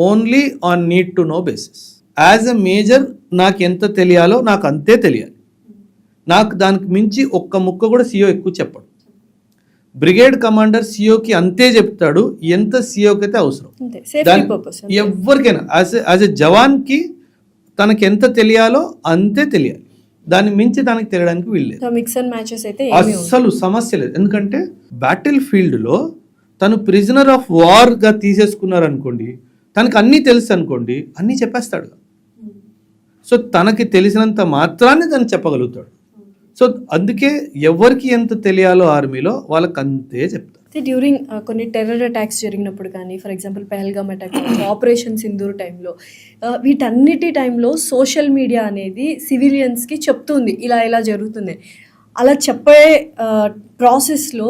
only on need to know basis. As a major నాకు ఎంత తెలియాలో నాకు అంతే తెలియాలి, నాకు దానికి మించి ఒక్క ముక్క కూడా సిఓ ఎక్కువ చెప్పడు. బ్రిగేడ్ కమాండర్ సిఓకి అంతే చెప్తాడు ఎంత సిఓకి అయితే అవసరం. ఎవరికైనా యాజ్ ఎ జవాన్కి తనకి ఎంత తెలియాలో అంతే తెలియాలి, దాన్ని మించి తనకి తెలియడానికి వీల్లేదు. అస్సలు సమస్య లేదు. ఎందుకంటే బ్యాటిల్ ఫీల్డ్లో తను ప్రిజనర్ ఆఫ్ వార్గా తీసేసుకున్నారనుకోండి, తనకు అన్నీ తెలుసు అనుకోండి, అన్నీ చెప్పేస్తాడు. సో తనకి తెలిసినంత మాత్రాన్ని తను చెప్పగలుగుతాడు. సో అందుకే ఎవరికి ఎంత తెలియాలో ఆర్మీలో వాళ్ళకి అంతే చెప్తారు.
డ్యూరింగ్ కొన్ని టెర్రర్ అటాక్స్ జరిగినప్పుడు కానీ, for example Pahalgam attack, operation Sindoor టైంలో, వీటన్నిటి టైంలో సోషల్ మీడియా అనేది సివిలియన్స్కి చెప్తుంది ఇలా జరుగుతుంది. అలా చెప్పే ప్రాసెస్లో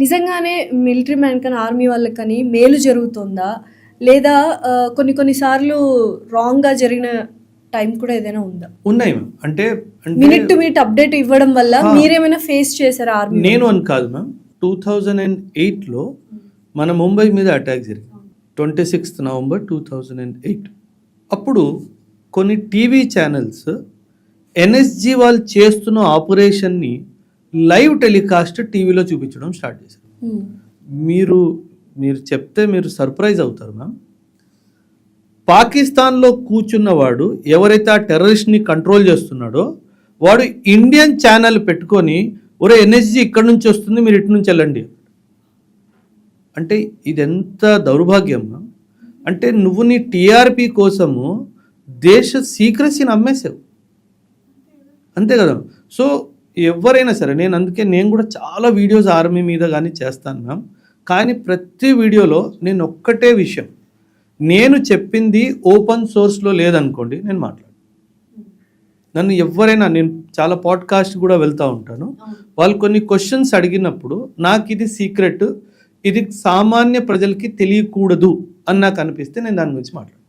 నిజంగానే మిలిటరీ మ్యాన్ కానీ ఆర్మీ వాళ్ళకి కానీ మేలు జరుగుతుందా, లేదా కొన్నిసార్లు రాంగ్గా జరిగిన టైం కూడా ఏదైనా ఉందా?
ఉన్నాయి మ్యామ్. అంటే
మినిట్ టు మినిట్ అప్డేట్ ఇవ్వడం వల్ల మీరేమైనా ఫేస్ చేశారా ఆర్మీ?
నేను అని కాదు మ్యామ్, 2008లో మన ముంబై మీద అటాక్ జరిగింది, 26 నవంబర్ 2008. అప్పుడు కొన్ని టీవీ ఛానల్స్ ఎన్ఎస్జీ వాళ్ళు చేస్తున్న ఆపరేషన్ని లైవ్ టెలికాస్ట్ టీవీలో చూపించడం స్టార్ట్ చేశారు. మీరు చెప్తే మీరు సర్ప్రైజ్ అవుతారు మ్యామ్. పాకిస్తాన్లో కూర్చున్నవాడు ఎవరైతే ఆ టెర్రరిస్ట్ని కంట్రోల్ చేస్తున్నాడో వాడు ఇండియన్ ఛానల్ పెట్టుకొని ఒరే ఎన్ఎస్జీ ఇక్కడి నుంచి వస్తుంది మీరు ఇటు నుంచి వెళ్ళండి. అంటే ఇది ఎంత దౌర్భాగ్యం. అంటే నువ్వు నీ టీఆర్పీ కోసము దేశ సీక్రసీని అమ్మేసావు, అంతే కదా. సో ఎవరైనా సరే, నేను కూడా చాలా వీడియోస్ ఆర్మీ మీద కానీ చేస్తాను మ్యామ్. కానీ ప్రతి వీడియోలో నేను ఒక్కటే విషయం, నేను చెప్పింది ఓపెన్ సోర్స్లో లేదనుకోండి నేను మాట్లాడు. నన్ను ఎవరైనా, నేను చాలా పాడ్కాస్ట్ కూడా వెళ్తూ ఉంటాను, వాళ్ళు కొన్ని క్వశ్చన్స్ అడిగినప్పుడు నాకు ఇది సీక్రెట్, ఇది సామాన్య ప్రజలకి తెలియకూడదు అని నాకు అనిపిస్తే నేను దాని గురించి మాట్లాడు.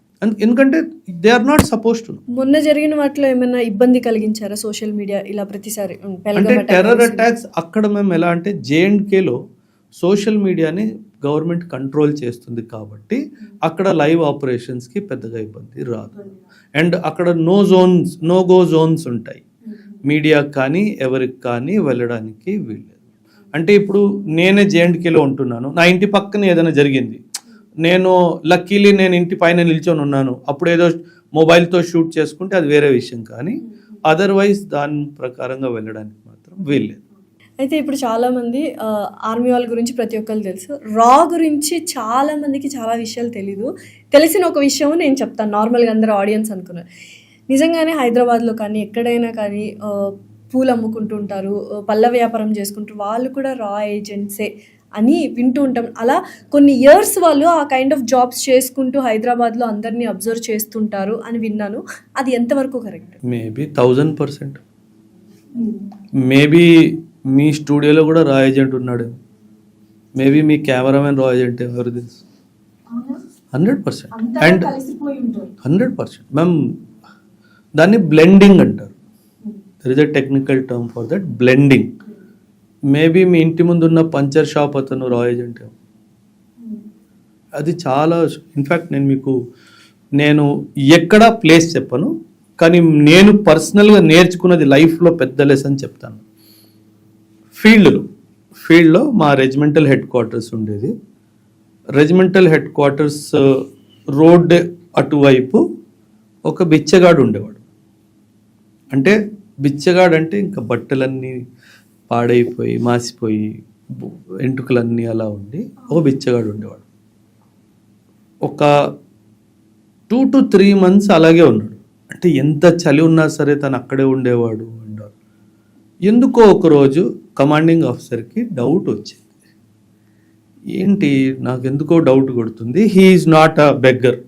ఎందుకంటే they are not suppose to.
మొన్న జరిగిన వాటిలో ఏమైనా ఇబ్బంది కలిగించారా సోషల్ మీడియా ఇలా ప్రతిసారి?
అంటే టెర్రర్ అటాక్స్ అక్కడ మేము ఎలా అంటే జేఎండ్కేలో సోషల్ మీడియాని గవర్నమెంట్ కంట్రోల్ చేస్తుంది కాబట్టి అక్కడ లైవ్ ఆపరేషన్స్కి పెద్దగా ఇబ్బంది రాదు. అండ్ అక్కడ నో గో జోన్స్ ఉంటాయి, మీడియాకి కానీ ఎవరికి కానీ వెళ్ళడానికి వీల్లేదు. అంటే ఇప్పుడు నేనే జేఎండ్కేలో ఉంటున్నాను, నా ఇంటి పక్కన ఏదైనా జరిగింది, నేను లక్కీలీ నేను ఇంటి పైన నిల్చొని ఉన్నాను, అప్పుడు ఏదో మొబైల్తో షూట్ చేసుకుంటే అది వేరే విషయం, కానీ అదర్వైజ్ దాని ప్రకారంగా వెళ్ళడానికి మాత్రం వీల్లేదు.
అయితే ఇప్పుడు చాలామంది ఆర్మీ వాళ్ళ గురించి ప్రతి ఒక్కరు తెలుసు, రా గురించి చాలామందికి చాలా విషయాలు తెలీదు. తెలిసిన ఒక విషయం నేను చెప్తాను, నార్మల్గా అందరూ ఆడియన్స్ అనుకున్నారు. నిజంగానే హైదరాబాద్లో కానీ ఎక్కడైనా కానీ పూలు అమ్ముకుంటుంటారు, పళ్ళ వ్యాపారం చేసుకుంటారు, వాళ్ళు కూడా రా ఏజెంట్సే అని వింటూ ఉంటాం. అలా కొన్ని ఇయర్స్ వాళ్ళు ఆ కైండ్ ఆఫ్ జాబ్స్ చేసుకుంటూ హైదరాబాద్లో అందరినీ అబ్జర్వ్ చేస్తుంటారు అని విన్నాను. అది ఎంతవరకు కరెక్ట్?
మేబీ 1000%. మేబీ మీ స్టూడియోలో కూడా రా ఏజెంట్ ఉన్నాడు, మేబీ మీ కెమెరామెన్ రా ఏజెంట్, ఎవరు తెలుసు? 100%. అండ్ 100% మ్యామ్, దాన్ని బ్లెండింగ్ అంటారు. There is a technical term for that, blending. Maybe మీ ఇంటి ముందు ఉన్న పంచర్ షాప్ అతను రా ఏజెంట్. అది చాలా, ఇన్ఫ్యాక్ట్ నేను ఎక్కడ ప్లేస్ చెప్పను, కానీ నేను పర్సనల్గా నేర్చుకున్నది లైఫ్లో పెద్ద లెసన్ చెప్తాను. ఫీల్డ్లో మా రెజిమెంటల్ హెడ్ క్వార్టర్స్ ఉండేది. రెజిమెంటల్ హెడ్ క్వార్టర్స్ రోడ్ అటువైపు ఒక బిచ్చగాడు ఉండేవాడు. అంటే బిచ్చగాడు అంటే ఇంకా బట్టలన్నీ పాడైపోయి మాసిపోయి ఎంటుకలన్నీ అలా ఉండి ఒక బిచ్చగాడు ఉండేవాడు. ఒక 2 to 3 months అలాగే ఉన్నాడు. అంటే ఎంత చలి ఉన్నా సరే తను అక్కడే ఉండేవాడు. ఎందుకో ఒకరోజు కమాండింగ్ ఆఫీసర్కి డౌట్ వచ్చింది. ఏంటి నాకు ఎందుకో డౌట్ కొడుతుంది, he is not a beggar,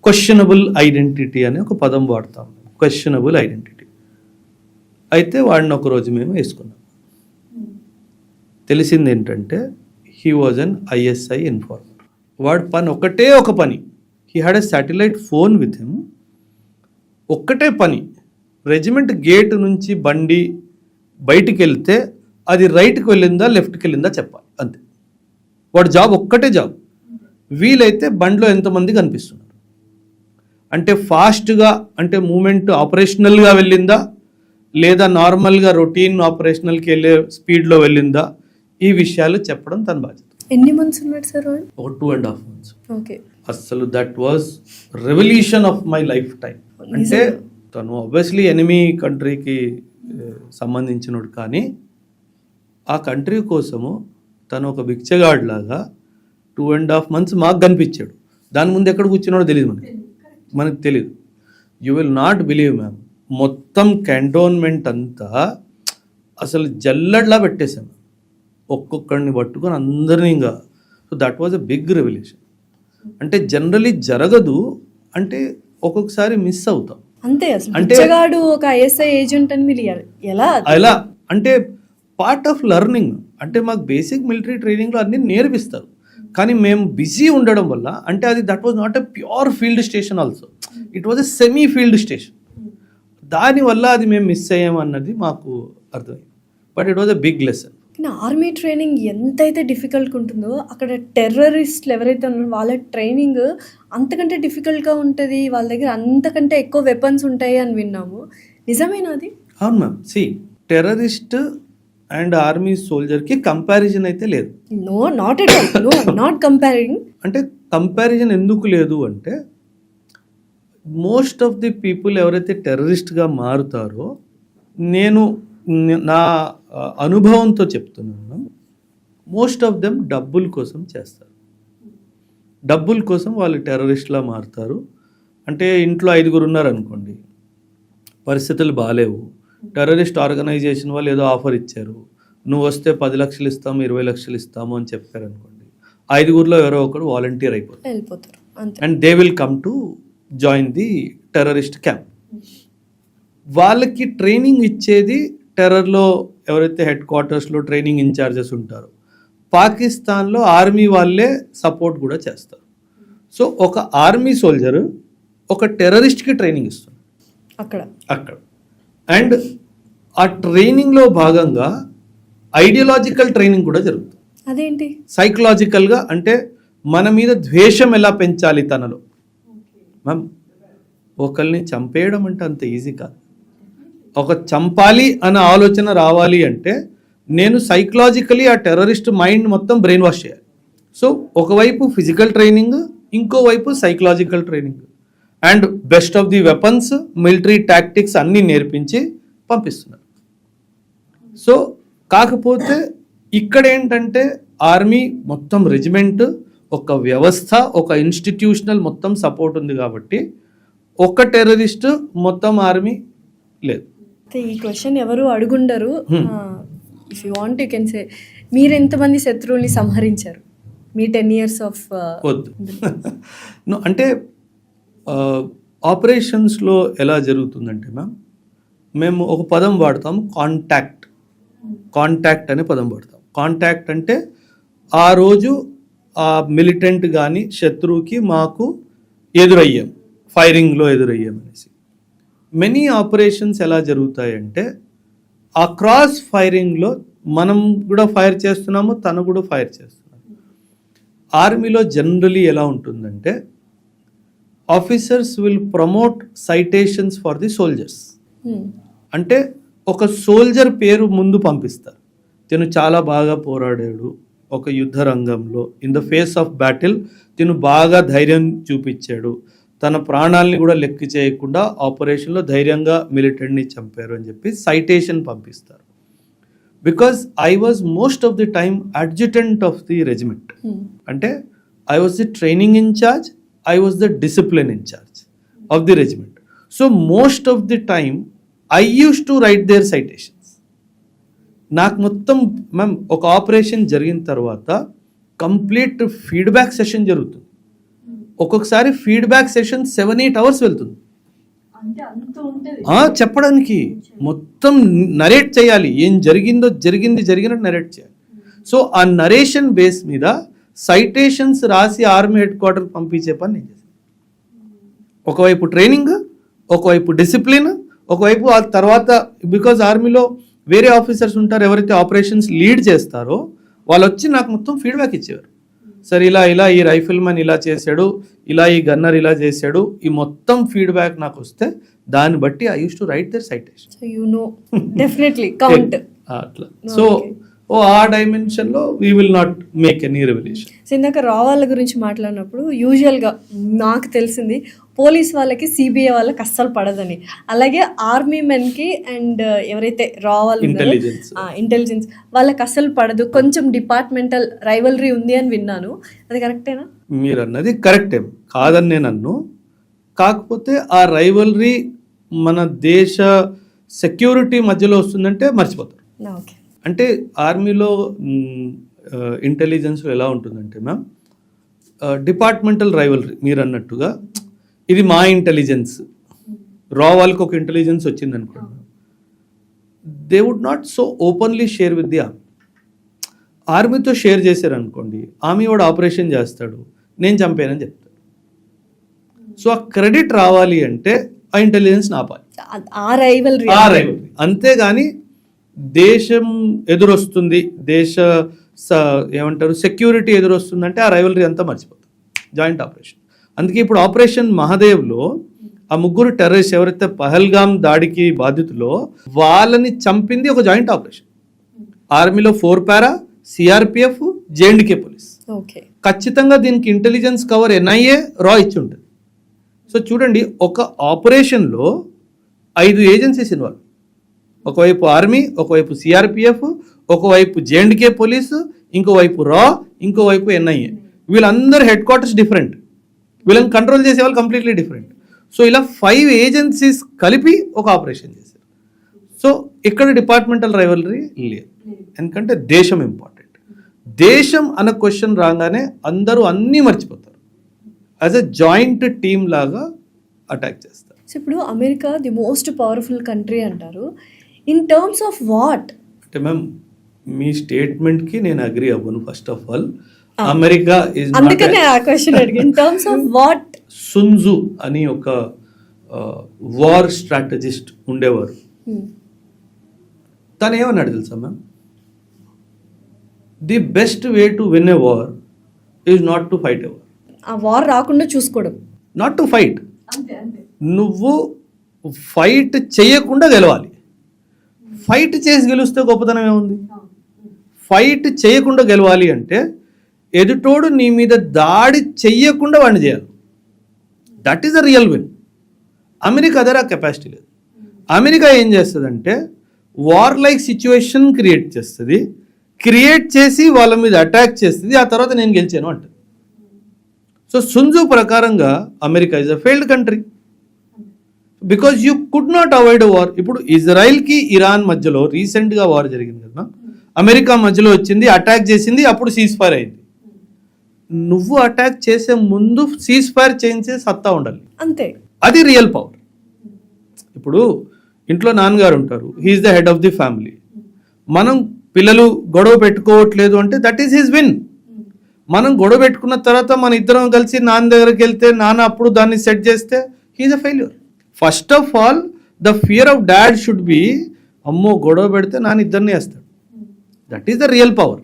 questionable identity అనే ఒక పదం వాడతాం, క్వశ్చనబుల్ ఐడెంటిటీ. అయితే వాడిని ఒకరోజు మేము వేసుకున్నాం. తెలిసింది ఏంటంటే he was an ISI informer. వాడి పని ఒకటే ఒక పని, he had a satellite phone with him. ఒక్కటే పని, రెజిమెంట్ గేట్ నుంచి బండి బయటికి వెళ్తే అది రైట్కి వెళ్ళిందా లెఫ్ట్కి వెళ్ళిందా చెప్పాలి, అంతే. వాడి జాబ్ ఒక్కటే జాబ్. వీలైతే బండిలో ఎంతమంది కనిపిస్తున్నారు, అంటే ఫాస్ట్గా, అంటే మూమెంట్ ఆపరేషనల్గా వెళ్ళిందా లేదా నార్మల్గా రొటీన్ ఆపరేషనల్కి వెళ్ళే స్పీడ్లో వెళ్ళిందా, ఈ విషయాలు చెప్పడం తన బాధ్యత.
ఎన్ని మంత్స్ ఉన్నాడు సార్?
ఒక 2.5 months.
ఓకే.
అసలు that was revolution of my life time. అంటే తను ఆబ్వియస్లీ ఎనిమీ కంట్రీకి సంబంధించినోడు, కానీ ఆ కంట్రీ కోసము తను ఒక బిచ్చగాడ్ లాగా 2.5 months మాకు కనిపించాడు. దాని ముందు ఎక్కడ కూర్చున్నాడో తెలియదు మనకు తెలియదు. You will not believe ma'am, మొత్తం క్యాంటోన్మెంట్ అంతా అసలు జల్లడ్లా పెట్టేశాను, ఒక్కొక్కడిని పట్టుకొని అందరినీ. ఇంకా so that was a big revolution. అంటే జనరలీ జరగదు, అంటే ఒక్కొక్కసారి మిస్ అవుతాం
అంతే. అసలు అంటే ఒక ఐఎస్ఐ ఏజెంట్ అని మీరు ఎలా
అంటే పార్ట్ ఆఫ్ లెర్నింగ్. అంటే మాకు బేసిక్ మిలిటరీ ట్రైనింగ్లో అన్నీ నేర్పిస్తారు, కానీ మేము బిజీ ఉండడం వల్ల, అంటే అది that was not a pure field station also, it was a semi field station. దానివల్ల అది మేము మిస్ అయ్యామన్నది మాకు అర్థమైంది. But it was a big lesson.
కానీ ఆర్మీ ట్రైనింగ్ ఎంతైతే డిఫికల్ట్గా ఉంటుందో అక్కడ టెర్రరిస్టులు ఎవరైతే ఉన్నారో వాళ్ళ ట్రైనింగ్ అంతకంటే డిఫికల్ట్గా ఉంటుంది, వాళ్ళ దగ్గర అంతకంటే ఎక్కువ వెపన్స్ ఉంటాయి అని విన్నాము. నిజమేనా అది?
అవును మ్యామ్. టెర్రరిస్ట్ అండ్ ఆర్మీ సోల్జర్కి కంపారిజన్ అయితే లేదు.
No, not at all. No, not comparing. అంటే
కంపారిజన్ ఎందుకు లేదు అంటే, మోస్ట్ ఆఫ్ ది పీపుల్ ఎవరైతే టెర్రరిస్ట్గా మారుతారో, నేను నా అనుభవంతో చెప్తున్నాను, మోస్ట్ ఆఫ్ దెమ్ డబ్బుల కోసం చేస్తారు. డబ్బుల కోసం వాళ్ళు టెర్రరిస్ట్లా మారుతారు. అంటే ఇంట్లో 5 ఉన్నారనుకోండి, పరిస్థితులు బాగాలేవు, టెర్రరిస్ట్ ఆర్గనైజేషన్ వాళ్ళు ఏదో ఆఫర్ ఇచ్చారు, నువ్వు వస్తే 10 లక్షలు ఇస్తాము, 20 లక్షలు ఇస్తాము అని చెప్పారనుకోండి, 5 ఎవరో ఒకరు వాలంటీర్
వెళ్ళిపోతారు
and they will come to join the terrorist camp. వాళ్ళకి ట్రైనింగ్ ఇచ్చేది టెర్రర్లో ఎవరైతే హెడ్ క్వార్టర్స్లో ట్రైనింగ్ ఇన్ఛార్జెస్ ఉంటారో, పాకిస్తాన్లో ఆర్మీ వాళ్ళే సపోర్ట్ కూడా చేస్తారు. సో ఒక ఆర్మీ సోల్జర్ ఒక టెర్రరిస్ట్కి ట్రైనింగ్ ఇస్తుంది అక్కడ. అండ్ ఆ ట్రైనింగ్లో భాగంగా ఐడియాలజికల్ ట్రైనింగ్ కూడా జరుగుతుంది.
అదేంటి?
సైకలాజికల్గా, అంటే మన మీద ద్వేషం ఎలా పెంచాలి తనలో. మ్యామ్, ఒకరిని చంపేయడం అంటే అంత ఈజీ కాదు. ఒక చంపాలి అనే ఆలోచన రావాలి అంటే నేను సైకలాజికలీ ఆ టెర్రరిస్ట్ మైండ్ మొత్తం బ్రెయిన్ వాష్ చేయాలి. సో ఒకవైపు ఫిజికల్ ట్రైనింగ్, ఇంకోవైపు psychological training, and best of the weapons, military tactics అన్నీ నేర్పించి పంపిస్తున్నారు. సో కాకపోతే ఇక్కడ ఏంటంటే ఆర్మీ మొత్తం రెజిమెంట్, ఒక వ్యవస్థ, ఒక ఇన్స్టిట్యూషనల్ మొత్తం సపోర్ట్ ఉంది కాబట్టి ఒక టెర్రరిస్ట్ మొత్తం ఆర్మీ లేదు.
ఈ క్వశ్చన్ ఎవరు అడుగుండరు. If you want you can say, మీరు ఎంతమంది శత్రువుల్ని సంహరించారు మీ 10 years ఆఫ్?
వద్దు. అంటే ఆపరేషన్స్లో ఎలా జరుగుతుందంటే మ్యామ్, మేము ఒక పదం వాడతాము, కాంటాక్ట్ అనే పదం వాడతాం. కాంటాక్ట్ అంటే ఆ రోజు ఆ మిలిటెంట్ కానీ శత్రువుకి మాకు ఎదురయ్యాం, ఫైరింగ్లో ఎదురయ్యాం అనేసి. మెనీ ఆపరేషన్స్ ఎలా జరుగుతాయంటే, ఆ క్రాస్ ఫైరింగ్లో మనం కూడా ఫైర్ చేస్తున్నాము, తను కూడా ఫైర్ చేస్తున్నాము. ఆర్మీలో జనరలీ ఎలా ఉంటుందంటే, officers will promote citations for the soldiers. అంటే ఒక సోల్జర్ పేరు ముందు పంపిస్తారు, తిను చాలా బాగా పోరాడాడు ఒక యుద్ధ రంగంలో, in the face of battle తిను బాగా ధైర్యం చూపించాడు, తన ప్రాణాలని కూడా లెక్క చేయకుండా ఆపరేషన్లో ధైర్యంగా మిలిటెంట్ని చంపారు అని చెప్పి సైటేషన్ పంపిస్తారు. Because I was most of the time adjutant of the regiment. అంటే I was the training in-charge, I was the discipline in charge of the regiment. So most of the time I used to write their citations. నాకు మొత్తం మ్యామ్ ఒక ఆపరేషన్ జరిగిన తర్వాత కంప్లీట్ ఫీడ్బ్యాక్ సెషన్ జరుగుతుంది. ఒక్కొక్కసారి ఫీడ్బ్యాక్ సెషన్ 7-8 hours వెళ్తుంది చెప్పడానికి. మొత్తం నరేట్ చేయాలి, ఏం జరిగినట్టు నరేట్ చేయాలి. సో ఆ నరేషన్ బేస్ మీద సైటేషన్స్ రాసి ఆర్మీ హెడ్ క్వార్టర్ పంపించే పని నేను చేశాను. ఒకవైపు ట్రైనింగ్, ఒకవైపు డిసిప్లిన్, ఒకవైపు ఆ తర్వాత బికాజ్ ఆర్మీలో వేరే ఆఫీసర్స్ ఉంటారు ఎవరైతే ఆపరేషన్స్ లీడ్ చేస్తారో, వాళ్ళు వచ్చి నాకు మొత్తం ఫీడ్బ్యాక్ ఇచ్చేవారు. సార్ ఇలా ఈ రైఫిల్ మ్యాన్ ఇలా చేశాడు, ఇలా ఈ గన్నర్ ఇలా చేశాడు, ఈ మొత్తం ఫీడ్బ్యాక్ నాకు వస్తే దాన్ని బట్టి I use to write their citation.
So you know definitely count
అట్లా. సో ఆ డైమెన్షన్లో we will not make any revolution.
So ఇందాక రా వాళ్ళ గురించి మాట్లాడినప్పుడు యూజువల్గా నాకు తెలిసింది పోలీస్ వాళ్ళకి సిబిఐ వాళ్ళకి అస్సలు పడదని, అలాగే ఆర్మీ మెన్కి అండ్ ఎవరైతే రా వాళ్ళు ఇంటెలిజెన్స్ వాళ్ళకి అస్సలు పడదు, కొంచెం డిపార్ట్మెంటల్ రైవలరీ ఉంది అని విన్నాను. అది కరెక్టేనా?
మీరు అన్నది కరెక్టే, కాదని నేను అన్ను. కాకపోతే ఆ రైవలరీ మన దేశ సెక్యూరిటీ మధ్యలో వస్తుందంటే మర్చిపోతారు.
ఓకే.
అంటే ఆర్మీలో ఇంటెలిజెన్స్లో ఎలా ఉంటుందంటే మ్యామ్, డిపార్ట్మెంటల్ రైవలరీ మీరు అన్నట్టుగా, ఇది మా ఇంటెలిజెన్స్, రా వాళ్ళకి ఒక ఇంటెలిజెన్స్ వచ్చింది అనుకోండి, they would not so openly share with the army. ఆర్మీతో షేర్ చేశారనుకోండి, ఆర్మీ వాడు ఆపరేషన్ చేస్తాడు, నేను చంపానని చెప్తాడు. సో ఆ క్రెడిట్ రావాలి అంటే ఆ ఇంటెలిజెన్స్ ఆపాలి,
ఆ రైవల్రీ.
అంతేగాని దేశం ఎదురొస్తుంది, ఏమంటారు సెక్యూరిటీ ఎదురొస్తుందంటే ఆ రైవలరీ అంతా మర్చిపోతుంది. Joint operation. అందుకే ఇప్పుడు ఆపరేషన్ మహాదేవ్లో ఆ ముగ్గురు టెర్రరిస్ట్ ఎవరైతే పహల్గామ్ దాడికి బాధితులో వాళ్ళని చంపింది ఒక జాయింట్ ఆపరేషన్. ఆర్మీలో 4 పారా, సిఆర్పిఎఫ్, జేఎండ్కే పోలీస్. ఖచ్చితంగా దీనికి ఇంటెలిజెన్స్ కవర్ ఎన్ఐఏ, రా ఇచ్చి ఉంటుంది. సో చూడండి, ఒక ఆపరేషన్లో 5 ఏజెన్సీస్ ఇన్వాల్వ్. ఒకవైపు ఆర్మీ, ఒకవైపు సిఆర్పిఎఫ్, ఒకవైపు జేఎండ్కే పోలీసు, ఇంకోవైపు రా, ఇంకోవైపు ఎన్ఐఏ. వీళ్ళందరూ హెడ్ క్వార్టర్స్ డిఫరెంట్, వీళ్ళని కంట్రోల్ చేసే వాళ్ళు కంప్లీట్లీ డిఫరెంట్. సో ఇలా 5 ఏజెన్సీస్ కలిపి ఒక ఆపరేషన్ చేశారు. సో ఇక్కడ డిపార్ట్మెంటల్ రైవలరీ లేదు, ఎందుకంటే దేశం ఇంపార్టెంట్. దేశం అన్న క్వశ్చన్ రాగానే అందరూ అన్నీ మర్చిపోతారు, యాజ్ ఎ జాయింట్ టీమ్ లాగా అటాక్ చేస్తారు.
సో ఇప్పుడు America the most powerful country అంటారు. In terms of what?
అంటే మ్యామ్, మీ స్టేట్మెంట్కి నేను అగ్రీ అవ్వను. First of all, America is
అందుకనే ఆ క్వశ్చన్ అడిగి. In terms of what?
Sun Tzu అని ఒక వార్ స్ట్రాటజిస్ట్ ఉండేవారు. తను ఏమన్నాడు తెలుసా మ్యామ్? The best way to win a war is not to fight a war.
ఆ వార్ రాకుండా చూసుకోవడం,
నాట్ టు ఫైట్. నువ్వు ఫైట్ చేయకుండా గెలవాలి. ఫైట్ చేసి గెలిస్తే గొప్పతనం ఏముంది? ఫైట్ చేయకుండా గెలవాలి అంటే ఎదుటోడు నీ మీద దాడి చెయ్యకుండా వాడిని చేయాలి. That is the real win. America దగ్గర ఆ కెపాసిటీ లేదు. అమెరికా ఏం చేస్తుందంటే వార్ లైక్ సిచ్యువేషన్ క్రియేట్ చేస్తుంది, క్రియేట్ చేసి వాళ్ళ మీద అటాక్ చేస్తుంది, ఆ తర్వాత నేను గెలిచాను అంటుంది. సో సున్జు ప్రకారంగా America is a failed country because you could not avoid war. ఇప్పుడు ఇజ్రాయిల్కి ఇరాన్ మధ్యలో రీసెంట్గా వార్ జరిగింది కదా, అమెరికా మధ్యలో వచ్చింది, అటాక్ చేసింది, అప్పుడు సీజ్ ఫైర్ అయింది. నువ్వు అటాక్ చేసే ముందు సీజ్ ఫైర్ చేయించే సత్తా ఉండాలి,
అంతే.
అది రియల్ పవర్. ఇప్పుడు ఇంట్లో నాన్నగారు ఉంటారు, he is the head of the family. మనం పిల్లలు గొడవ పెట్టుకోవట్లేదు అంటే దట్ ఈస్ హిజ్ విన్. మనం గొడవ పెట్టుకున్న తర్వాత మన ఇద్దరం కలిసి నాన్న దగ్గరికి వెళ్తే నాన్న అప్పుడు దాన్ని సెట్ చేస్తే he is a failure. First of all the fear of dad should be, అమ్మో గొడవ పెడితే నాన్న ఇద్దరిని వేస్తాడు. That is the real power.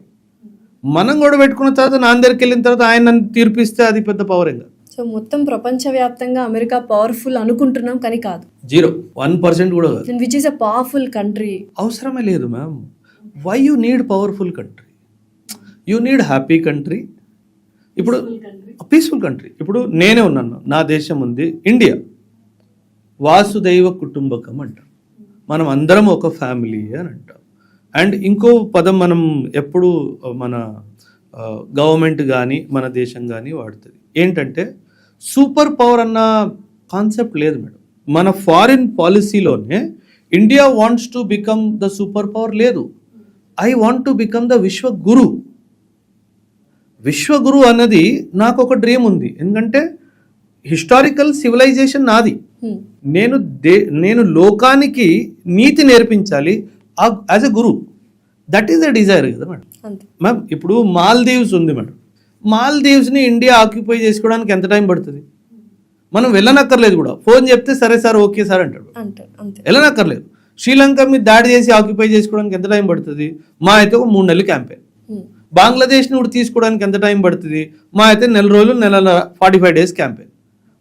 మనం గొడవ పెట్టుకున్న తర్వాత నాన్న దగ్గరికి వెళ్ళిన తర్వాత ఆయన నన్ను తీర్పిస్తే అది పెద్ద పవర్ ఏం కాదు.
సో మొత్తం ప్రపంచవ్యాప్తంగా అమెరికా పవర్ఫుల్ అనుకుంటున్నాం, కానీ కాదు.
0.1% కూడా కాదు.
Which is a powerful country.
అవసరమే లేదు ma'am. Why you need powerful country? You need happy country. ఇప్పుడు పీస్ఫుల్ కంట్రీ. ఇప్పుడు నేనే ఉన్నాను, నా దేశం ఉంది, ఇండియా. వాసుదైవ కుటుంబకం అంటాం, మనం అందరం ఒక ఫ్యామిలీ అని అంటాం. అండ్ ఇంకో పదం మనం ఎప్పుడు మన గవర్నమెంట్ కానీ మన దేశం కానీ వాడుతుంది, ఏంటంటే సూపర్ పవర్ అన్న కాన్సెప్ట్ లేదు మేడం. మన ఫారిన్ పాలసీలోనే India wants to become the superpower లేదు. I want to become the Vishwaguru. Vishwaguru అన్నది నాకు ఒక డ్రీమ్ ఉంది, ఎందుకంటే హిస్టారికల్ సివిలైజేషన్ నాది. నేను లోకానికి నీతి నేర్పించాలి as a Guru. That is the desire కదా మేడం. మ్యామ్ ఇప్పుడు మాల్దీవ్స్ ఉంది మేడం, మాల్దీవ్స్ని ఇండియా ఆక్యుపై చేసుకోవడానికి ఎంత టైం పడుతుంది? మనం వెళ్ళనక్కర్లేదు కూడా, ఫోన్ చెప్తే సరే సార్ ఓకే సార్ అంటాడు, వెళ్ళనక్కర్లేదు. శ్రీలంక మీద దాడి చేసి ఆక్యుపై చేసుకోవడానికి ఎంత టైం పడుతుంది? మా అయితే ఒక 3 నెలలు క్యాంపెయిన్. బంగ్లాదేశ్ని కూడా తీసుకోవడానికి ఎంత టైం పడుతుంది? మా అయితే 4 రోజులు, 45 డేస్ క్యాంపెయిన్.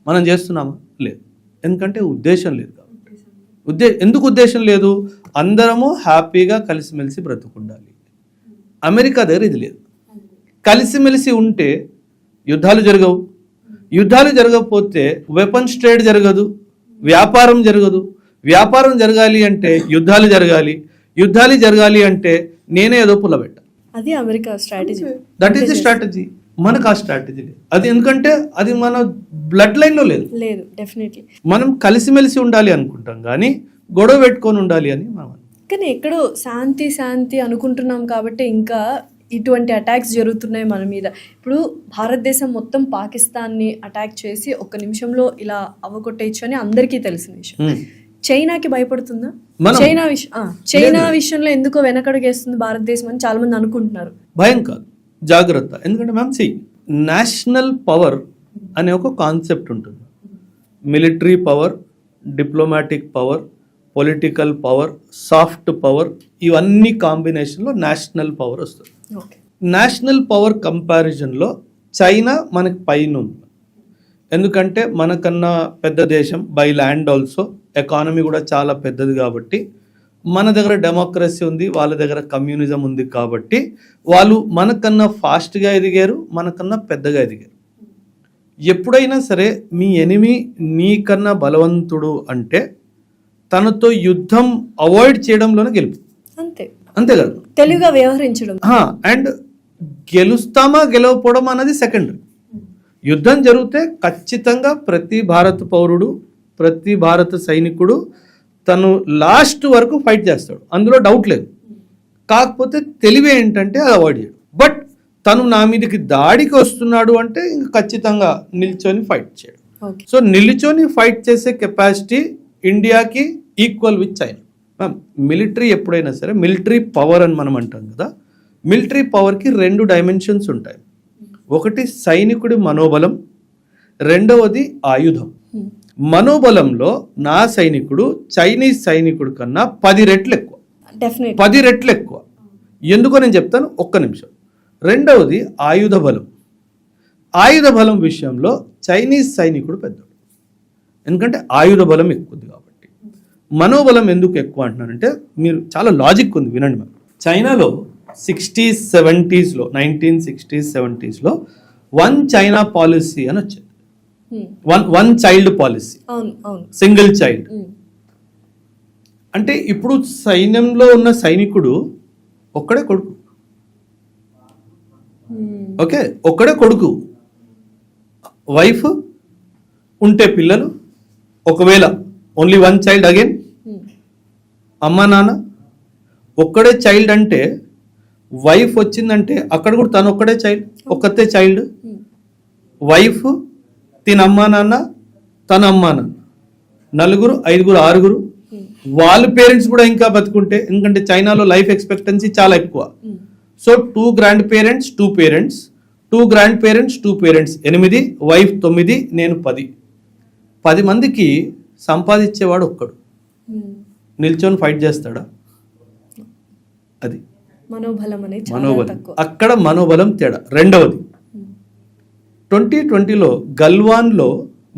మనం చేస్తున్నామా? లేదు, ఎందుకంటే ఉద్దేశం లేదు కాబట్టి. ఎందుకు ఉద్దేశం లేదు? అందరము హ్యాపీగా కలిసిమెలిసి బ్రతుకుండాలి. అమెరికా దగ్గర ఇది లేదు. కలిసిమెలిసి ఉంటే యుద్ధాలు జరగవు, యుద్ధాలు జరగకపోతే వెపన్స్ ట్రేడ్ జరగదు, వ్యాపారం జరగదు. వ్యాపారం జరగాలి అంటే యుద్ధాలు జరగాలి, యుద్ధాలు జరగాలి అంటే నేనే ఏదో పుల్లబెట్ట.
అది America strategy.
That is the strategy. మనకు ఆ స్ట్రాటజీ లేదు. అది ఎందుకంటే అది మన బ్లడ్ లైన్లో లేదు.
డెఫినెట్లీ
మనం కలిసిమెలిసి ఉండాలి అనుకుంటాం, కానీ గొడవ పెట్టుకొని ఉండాలి అని మనం.
కానీ ఎక్కడో శాంతి శాంతి అనుకుంటున్నాం కాబట్టి ఇంకా ఇటువంటి అటాక్స్ జరుగుతున్నాయి మన మీద. ఇప్పుడు భారతదేశం మొత్తం పాకిస్తాన్ని అటాక్ చేసి 1 నిమిషంలో ఇలా అవ్వగొట్టేయచ్చు అని అందరికీ తెలిసిన విషయం. చైనాకి భయపడుతుందా?
మనం-
చైనా విషయంలో ఎందుకో వెనకడుగేస్తుంది భారతదేశం అని చాలా మంది అనుకుంటున్నారు.
భయం కాదు, జాగ్రత్త. ఎందుకంటే మ్యామ్ నేషనల్ పవర్ అనే ఒక కాన్సెప్ట్ ఉంటుంది. Military power, diplomatic power, political power, soft power, ఇవన్నీ కాంబినేషన్లో నేషనల్ పవర్ వస్తుంది.
ఓకే.
నేషనల్ పవర్ కంపారిజన్లో చైనా మనకి పైన ఉంది. ఎందుకంటే మనకన్నా పెద్ద దేశం, బై ల్యాండ్ ఆల్సో, ఎకానమీ కూడా చాలా పెద్దది కాబట్టి, మన దగ్గర డెమోక్రసీ ఉంది, వాళ్ళ దగ్గర కమ్యూనిజం ఉంది కాబట్టి వాళ్ళు మనకన్నా ఫాస్ట్గా ఎదిగారు, మనకన్నా పెద్దగా ఎదిగారు. ఎప్పుడైనా సరే మీ ఎనిమి నీకన్నా బలవంతుడు అంటే తనతో యుద్ధం అవాయిడ్ చేయడంలోనే గెలుపు. అంతే కదా,
తెలివిగా వ్యవహరించడం.
అండ్ గెలుస్తామా గెలవకపోవడం అన్నది సెకండరీ. యుద్ధం జరిగితే ఖచ్చితంగా ప్రతి భారత పౌరుడు, ప్రతి భారత సైనికుడు తను లాస్ట్ వరకు ఫైట్ చేస్తాడు, అందులో డౌట్ లేదు. కాకపోతే తెలివి ఏంటంటే అది అవాయిడ్ చేయడం. బట్ తను నా మీదకి దాడికి వస్తున్నాడు అంటే ఇంక ఖచ్చితంగా నిల్చొని ఫైట్ చేయడం. సో నిల్చొని ఫైట్ చేసే కెపాసిటీ ఇండియాకి equal with China. Ma'am, military ఎప్పుడైనా సరే, మిలిటరీ పవర్ అని మనం అంటాం కదా, మిలిటరీ పవర్కి 2 డైమెన్షన్స్ ఉంటాయి. ఒకటి సైనికుడి మనోబలం, రెండవది ఆయుధం. మనోబలంలో నా సైనికుడు చైనీస్ సైనికుడి కన్నా 10 రెట్లు ఎక్కువ. 10 రెట్లు ఎక్కువ. ఎందుకో నేను చెప్తాను, ఒక్క నిమిషం. రెండవది ఆయుధ బలం. ఆయుధ బలం విషయంలో చైనీస్ సైనికుడు పెద్దడు, ఎందుకంటే ఆయుధ బలం ఎక్కువ కాబట్టి. మనోబలం ఎందుకు ఎక్కువ అంటున్నానంటే, మీరు చాలా లాజిక్ ఉంది, వినండి మ్యామ్. చైనాలో 60s, 70sలో, 1960s, 70sలో వన్ చైనా పాలసీ అని వచ్చేది. One child policy, single child. అంటే ఇప్పుడు సైన్యంలో ఉన్న సైనికుడు ఒక్కడే కొడుకు. ఓకే, ఒక్కడే కొడుకు. వైఫ్ ఉంటే పిల్లలు, ఒకవేళ ఓన్లీ వన్ చైల్డ్ అగైన్ అమ్మ నాన్న. ఒక్కడే చైల్డ్ అంటే వైఫ్ వచ్చిందంటే అక్కడ కూడా తను ఒక్కడే చైల్డ్, ఒక్కతే చైల్డ్. వైఫ్, తిన అమ్మా నాన్న, తన అమ్మా నాన్న, 4, 5, 6. వాళ్ళ పేరెంట్స్ కూడా ఇంకా బతుకుంటే, ఎందుకంటే చైనాలో లైఫ్ ఎక్స్పెక్టెన్సీ చాలా ఎక్కువ. So 2 grand parents, 2 parents, 2 grand parents, 2 parents, 8, wife 9, నేను 10. 10 మందికి సంపాదించేవాడు ఒక్కడు. నిల్చొని ఫైట్ చేస్తాడా? అది మనోబలం. అక్కడ మనోబలం తేడా. రెండవది, 2020లో గల్వాన్లో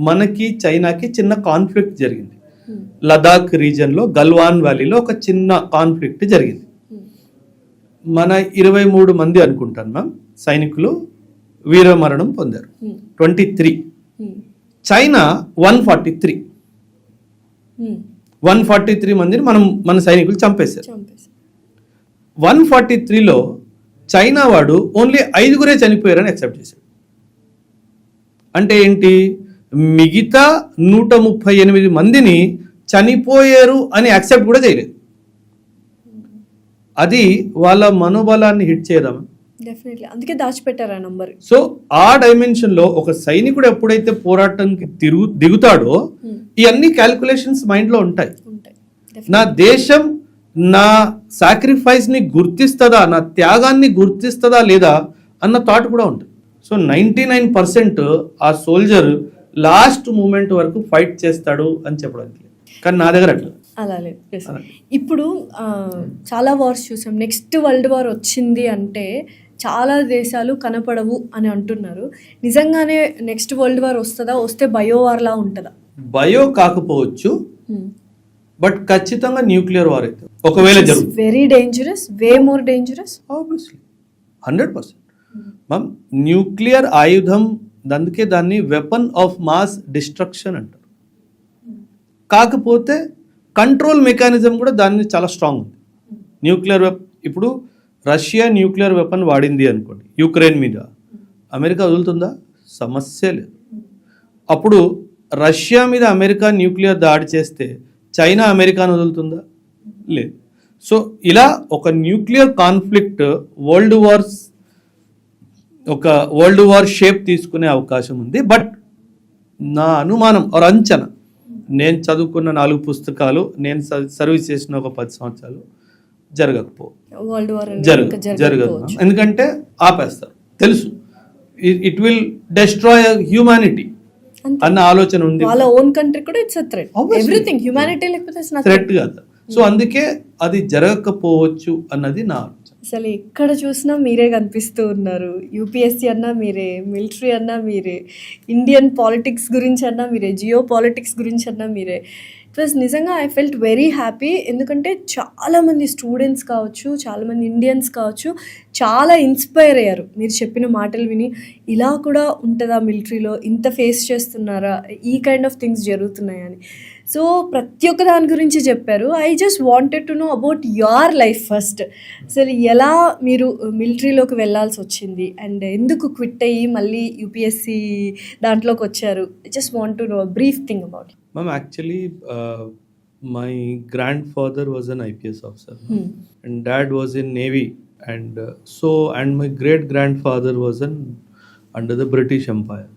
మనకి చైనాకి చిన్న కాన్ఫ్లిక్ట్ జరిగింది. లదాఖ్ రీజన్లో గల్వాన్ వ్యాలీలో ఒక చిన్న కాన్ఫ్లిక్ట్ జరిగింది. మన 23 మంది అనుకుంటాను మ్యామ్ సైనికులు వీరమరణం పొందారు. 23. చైనా 143 మందిని మన సైనికులు చంపేశారు. 143లో చైనా వాడు ఓన్లీ 5 చనిపోయారని యాక్సెప్ట్ చేశాడు. అంటే ఏంటి, మిగతా 138 మందిని చనిపోయారు అని యాక్సెప్ట్ కూడా చేయలేదు. అది వాళ్ళ మనోబలాన్ని హిట్ చేయదామా?
అందుకే దాచిపెట్టారు ఆ నంబర్.
సో ఆ డైమెన్షన్ లో ఒక సైనికుడు ఎప్పుడైతే పోరాటానికి దిగుతాడో ఇవన్నీ క్యాల్కులేషన్స్ మైండ్ లో ఉంటాయి. నా దేశం నా సాక్రిఫైస్ ని గుర్తిస్తుందా, నా త్యాగాన్ని గుర్తిస్తుందా లేదా అన్న థాట్ కూడా ఉంటుంది. సో 99% ఆ సోల్జర్ లాస్ట్ మూమెంట్ వరకు ఫైట్ చేస్తాడు అని చెప్పడానికి. కానీ నా దగ్గర అట్లా
అలా లేదు. ఇప్పుడు చాలా వార్స్ చూసాం. నెక్స్ట్ వరల్డ్ వార్ వచ్చింది అంటే చాలా దేశాలు కనపడవు అని అంటున్నారు. నిజంగానే నెక్స్ట్ వరల్డ్ వార్ వస్తుందా? వస్తే బయో వార్ లా ఉంటుందా?
బయో కాకపోవచ్చు, బట్ ఖచ్చితంగా న్యూక్లియర్ వార్ అయితే ఒకవేళ జరుగుతుంది.
Very dangerous, way more dangerous.
Obviously 100%. Ma'am, nuclear ఆయుధం, అందుకే దాన్ని వెపన్ ఆఫ్ మాస్ డిస్ట్రక్షన్ అంటారు. కాకపోతే కంట్రోల్ మెకానిజం కూడా దాన్ని చాలా స్ట్రాంగ్ ఉంది. న్యూక్లియర్ ఇప్పుడు రష్యా న్యూక్లియర్ వెపన్ వాడింది అనుకోండి యుక్రెయిన్ మీద, అమెరికా వదులుతుందా? సమస్య లేదు. అప్పుడు రష్యా మీద అమెరికా న్యూక్లియర్ దాడి చేస్తే చైనా అమెరికాను వదులుతుందా? లేదు. సో ఇలా ఒక nuclear conflict world war shape తీసుకునే అవకాశం ఉంది. బట్ నా అనుమానం ఆర్ అంచనా నేను చదువుకున్న 4 పుస్తకాలు, నేను సర్వీస్ చేసిన ఒక 10 సంవత్సరాలు జరగకపో
వరల్డ్ వార్
జరగదు. ఎందుకంటే ఆపేస్తారు, తెలుసు ఇట్ విల్ డెస్ట్రాయ్ హ్యూమానిటీ అన్న ఆలోచన ఉంది.
వాళ్ళ ఓన్ కంట్రీ కూడా it's a threat. Everything humanity లేకపోతే
థ్రెట్ కాదు. సో అందుకే అది జరగకపోవచ్చు అన్నది నా ఆలోచన.
అసలు ఎక్కడ చూసినా మీరే కనిపిస్తూ ఉన్నారు. యూపీఎస్సీ అన్నా మీరే, మిలిటరీ అన్నా మీరే, ఇండియన్ పాలిటిక్స్ గురించి అన్నా మీరే, జియో పాలిటిక్స్ గురించి అన్నా మీరే. ఇట్ వాజ్ నిజంగా ఐ ఫెల్ట్ వెరీ హ్యాపీ. ఎందుకంటే చాలామంది స్టూడెంట్స్ కావచ్చు, చాలామంది ఇండియన్స్ కావచ్చు, చాలా ఇన్స్పైర్ అయ్యారు మీరు చెప్పిన మాటలు విని. ఇలా కూడా ఉంటుందా మిలిటరీలో, ఇంత ఫేస్ చేస్తున్నారా, ఈ కైండ్ ఆఫ్ థింగ్స్ జరుగుతున్నాయని. సో ప్రతి ఒక్క దాని గురించి చెప్పారు. I just wanted to know about your life first. అసలు ఎలా మీరు మిలిటరీలోకి వెళ్ళాల్సి వచ్చింది అండ్ ఎందుకు క్విట్ అయ్యి మళ్ళీ యూపీఎస్సీ దాంట్లోకి వచ్చారు. Just want to know brief thing about it.
Ma'am, actually, my grandfather was an IPS officer, and dad was in Navy, and and my great grandfather was under the British Empire.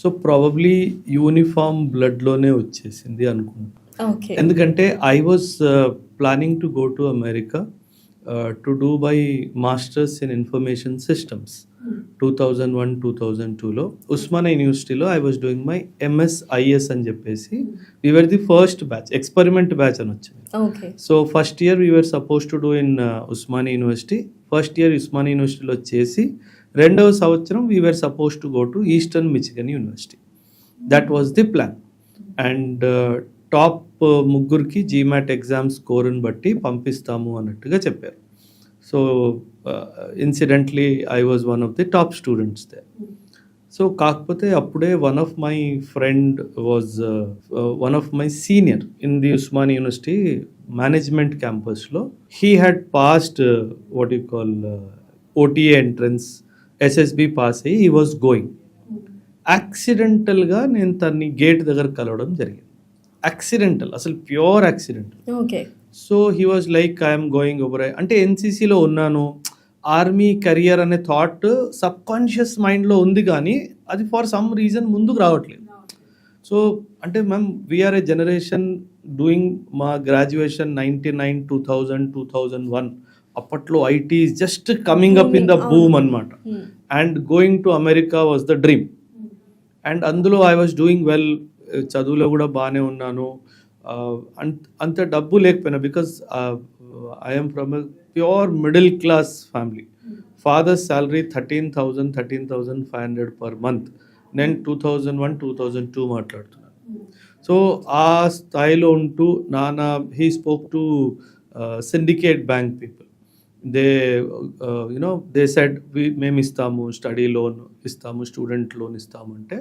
So probably uniform బ్లడ్లోనే వచ్చేసింది అనుకుంటా. ఎందుకంటే I was planning to go to America to do my masters in information systems 2001-2002లో ఉస్మానియా యూనివర్సిటీలో I was doing my MSIS అని చెప్పేసి we are the first batch, experiment batch అని వచ్చింది. So first year we are suppose to do in Osmania university. First year Osmania యూనివర్సిటీలో చేసి రెండవ సంవత్సరం we are suppose to go to eastern Michigan university. That was the plan. And top ముగ్గురికి GMAT ఎగ్జామ్ స్కోర్ని బట్టి పంపిస్తాము అన్నట్టుగా చెప్పారు. So incidentally I was one of the top students they. So కాకపోతే అప్పుడే one of my friend was one of my senior in the Osmania university management క్యాంపస్లో he had passed what you call OTA entrance, SSB pass అయ్యి హీ వాజ్ గోయింగ్. యాక్సిడెంటల్గా నేను తన్ని గేట్ దగ్గర కలవడం జరిగింది. యాక్సిడెంటల్, అసలు pure accidental. So he was like I'm going over. అంటే NCCలో ఉన్నాను, ఆర్మీ కెరియర్ అనే థాట్ సబ్ కాన్షియస్ మైండ్లో ఉంది, కానీ అది ఫర్ సమ్ రీజన్ ముందుకు రావట్లేదు. సో అంటే ma'am we are a generation doing మా గ్రాడ్యుయేషన్ 99, 2000, 2001. అప్పట్లో IT is just coming up in the boom అనమాట. And going to America was the dream. And అందులో ఐ వాజ్ డూయింగ్ వెల్, చదువులో కూడా బాగానే ఉన్నాను. అంత డబ్బు లేకపోయినా, because I'm from a pure middle class family. Father salary 13,500 per month. నేను 2001-2002 మాట్లాడుతున్నాను. సో ఆ స్థాయిలో ఉంటూ నాన్న he spoke to Syndicate bank people. They said మేము ఇస్తాము, స్టడీ లోన్ ఇస్తాము, స్టూడెంట్ లోన్ ఇస్తాము అంటే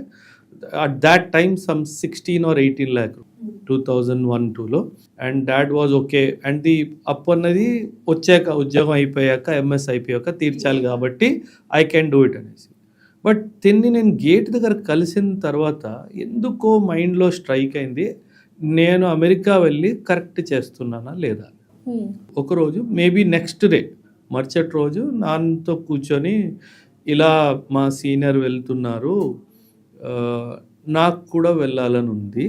at that time some 16 or 18 lakh 2001-2లో. And dad was okay. And the అప్పు అన్నది వచ్చాక, ఉద్యోగం అయిపోయాక, MS అయిపోయాక తీర్చాలి కాబట్టి ఐ కెన్ డూ ఇట్ అనేసి. బట్ తిన్ని నేను గేట్ దగ్గర కలిసిన తర్వాత ఎందుకో మైండ్లో స్ట్రైక్ అయింది, నేను అమెరికా వెళ్ళి కరెక్ట్ చేస్తున్నానా లేదా. ఒకరోజు మేబీ నెక్స్ట్ డే మరుసటి రోజు నాన్నతో కూర్చొని ఇలా మా సీనియర్ వెళ్తున్నారు, నాకు కూడా వెళ్ళాలని ఉంది,